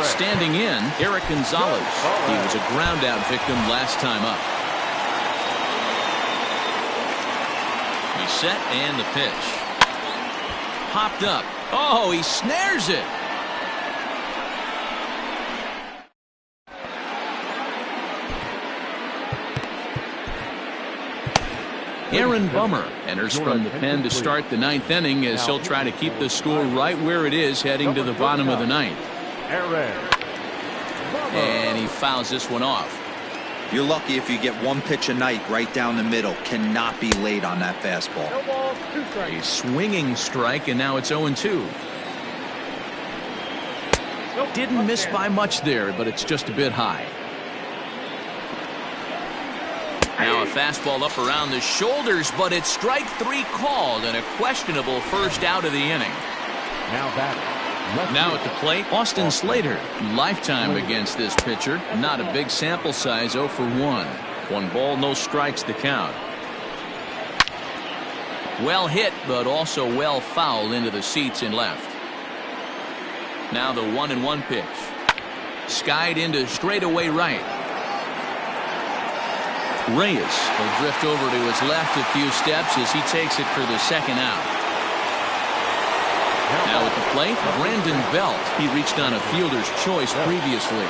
Standing in, Eric Gonzalez. He was a ground out victim last time up.
He's set and the pitch. Popped up. Oh, he snares it. Aaron Bummer enters from the pen to start the 9th inning as he'll try to keep the score right where it is heading to the bottom of the 9th. And he fouls this one off.
You're lucky if you get one pitch a night right down the middle. Cannot be late on that fastball.
A swinging strike, and now it's 0-2. Didn't miss by much there, but it's just a bit high.
Now a fastball up around the shoulders, but it's strike 3 called and a questionable first out of the inning.
Now at the plate, Austin Slater. Lifetime against this pitcher. Not a big sample size, 0 for 1. 1 ball, no strikes the count.
Well hit, but also well fouled into the seats in left. Now the 1-1 pitch. Skied into straightaway right.
Reyes
will drift over to his left a few steps as he takes it for the second out.
Now at the plate, Brandon Belt. He reached on a fielder's choice previously.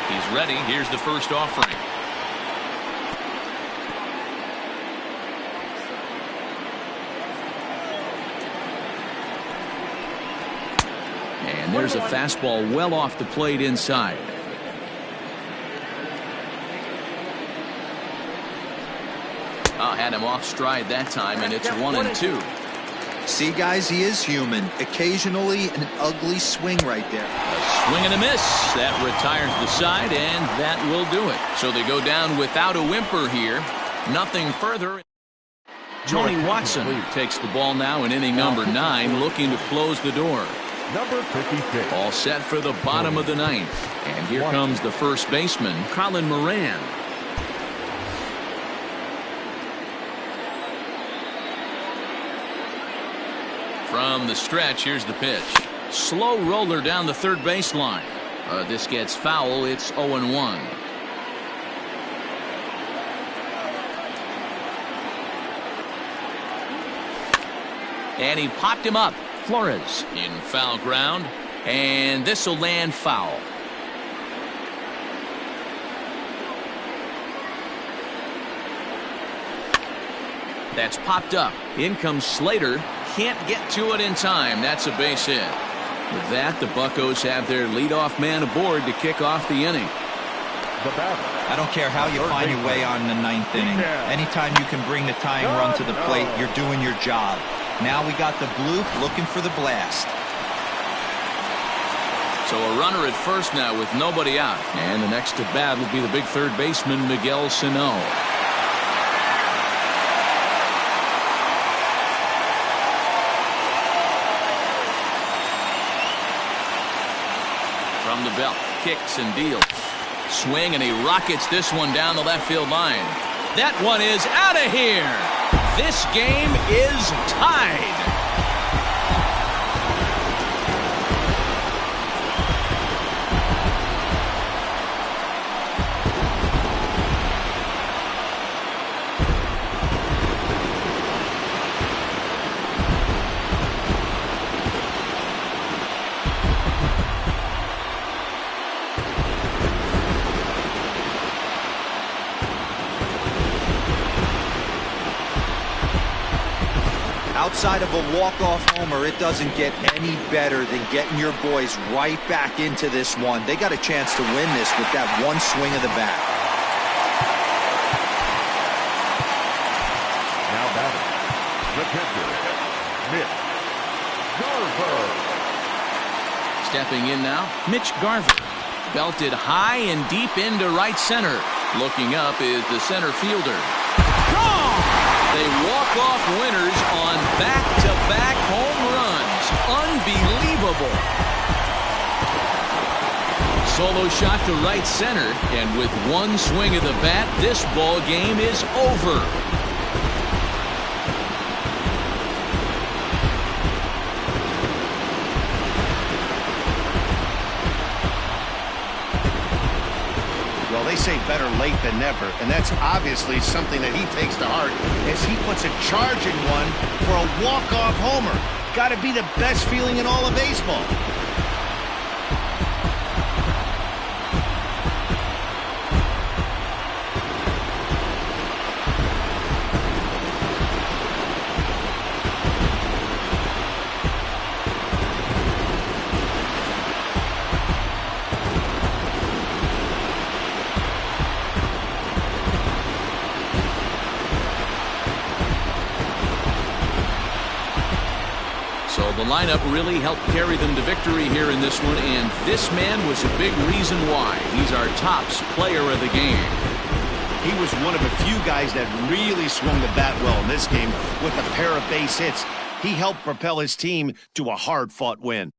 He's ready. Here's the first offering.
And there's a fastball well off the plate inside.
Had him off stride that time, and it's 1-2.
See, guys, he is human. Occasionally an ugly swing right there.
A swing and a miss. That retires the side, and that will do it. So they go down without a whimper here. Nothing further.
Tony Watson takes the ball now in inning number 9, looking to close the door.
Number 56.
All set for the bottom of the 9th. And here comes the first baseman, Colin Moran.
From the stretch, here's the pitch.
Slow roller down the third baseline.
This gets foul. It's 0-1. And he popped him up.
Flores
in foul ground, and this will land foul. That's popped up.
In comes Slater.
Can't get to it in time. That's a base hit.
With that, the Buccos have their leadoff man aboard to kick off the inning.
I don't care how you find your way on the 9th inning. Anytime you can bring the tying run to the plate, you're doing your job. Now we got the bloop looking for the blast.
So a runner at first now with nobody out.
And the next to bat will be the big third baseman, Miguel Sano.
From the belt, kicks and deals. Swing, and he rockets this one down the left field line. That one is out of here. This game is tied.
Outside of a walk-off homer, it doesn't get any better than getting your boys right back into this one. They got a chance to win this with that one swing of the bat.
Now batting, the pitcher, Mitch Garver.
Stepping in now, Mitch Garver. Belted high and deep into right center. Looking up is the center fielder. Gone!
They walk off winners on back-to-back home runs. Unbelievable.
Solo shot to right center, and with one swing of the bat, this ball game is over.
Well, they say better late than never, and that's obviously something that he takes to heart as he puts a charging one for a walk-off homer. Got to be the best feeling in all of baseball.
So the lineup really helped carry them to victory here in this one, and this man was a big reason why. He's our top player of the game.
He was one of a few guys that really swung the bat well in this game with a pair of base hits. He helped propel his team to a hard-fought win.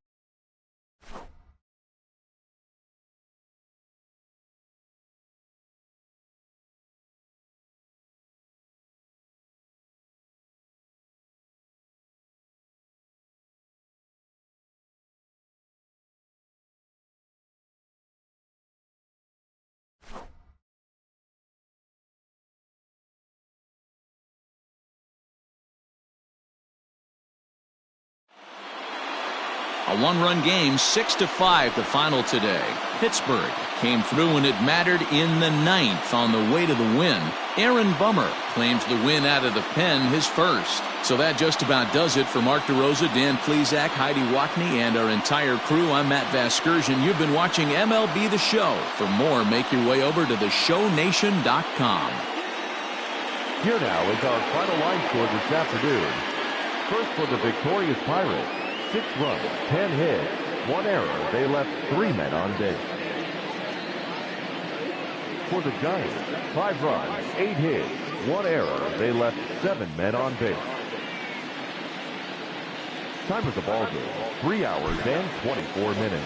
A one-run game, 6-5 the final today. Pittsburgh came through when it mattered in the ninth on the way to the win. Aaron Bummer claims the win out of the pen, his first. So that just about does it for Mark DeRosa, Dan Plesac, Heidi Watney, and our entire crew. I'm Matt Vasgersian. You've been watching MLB The Show. For more, make your way over to theshownation.com.
Here now is our final line score this afternoon. First for the victorious Pirates. 6 runs, 10 hits, 1 error. They left 3 men on base. For the Giants, 5 runs, 8 hits, 1 error. They left 7 men on base. Time of the ball game, 3 hours and 24 minutes.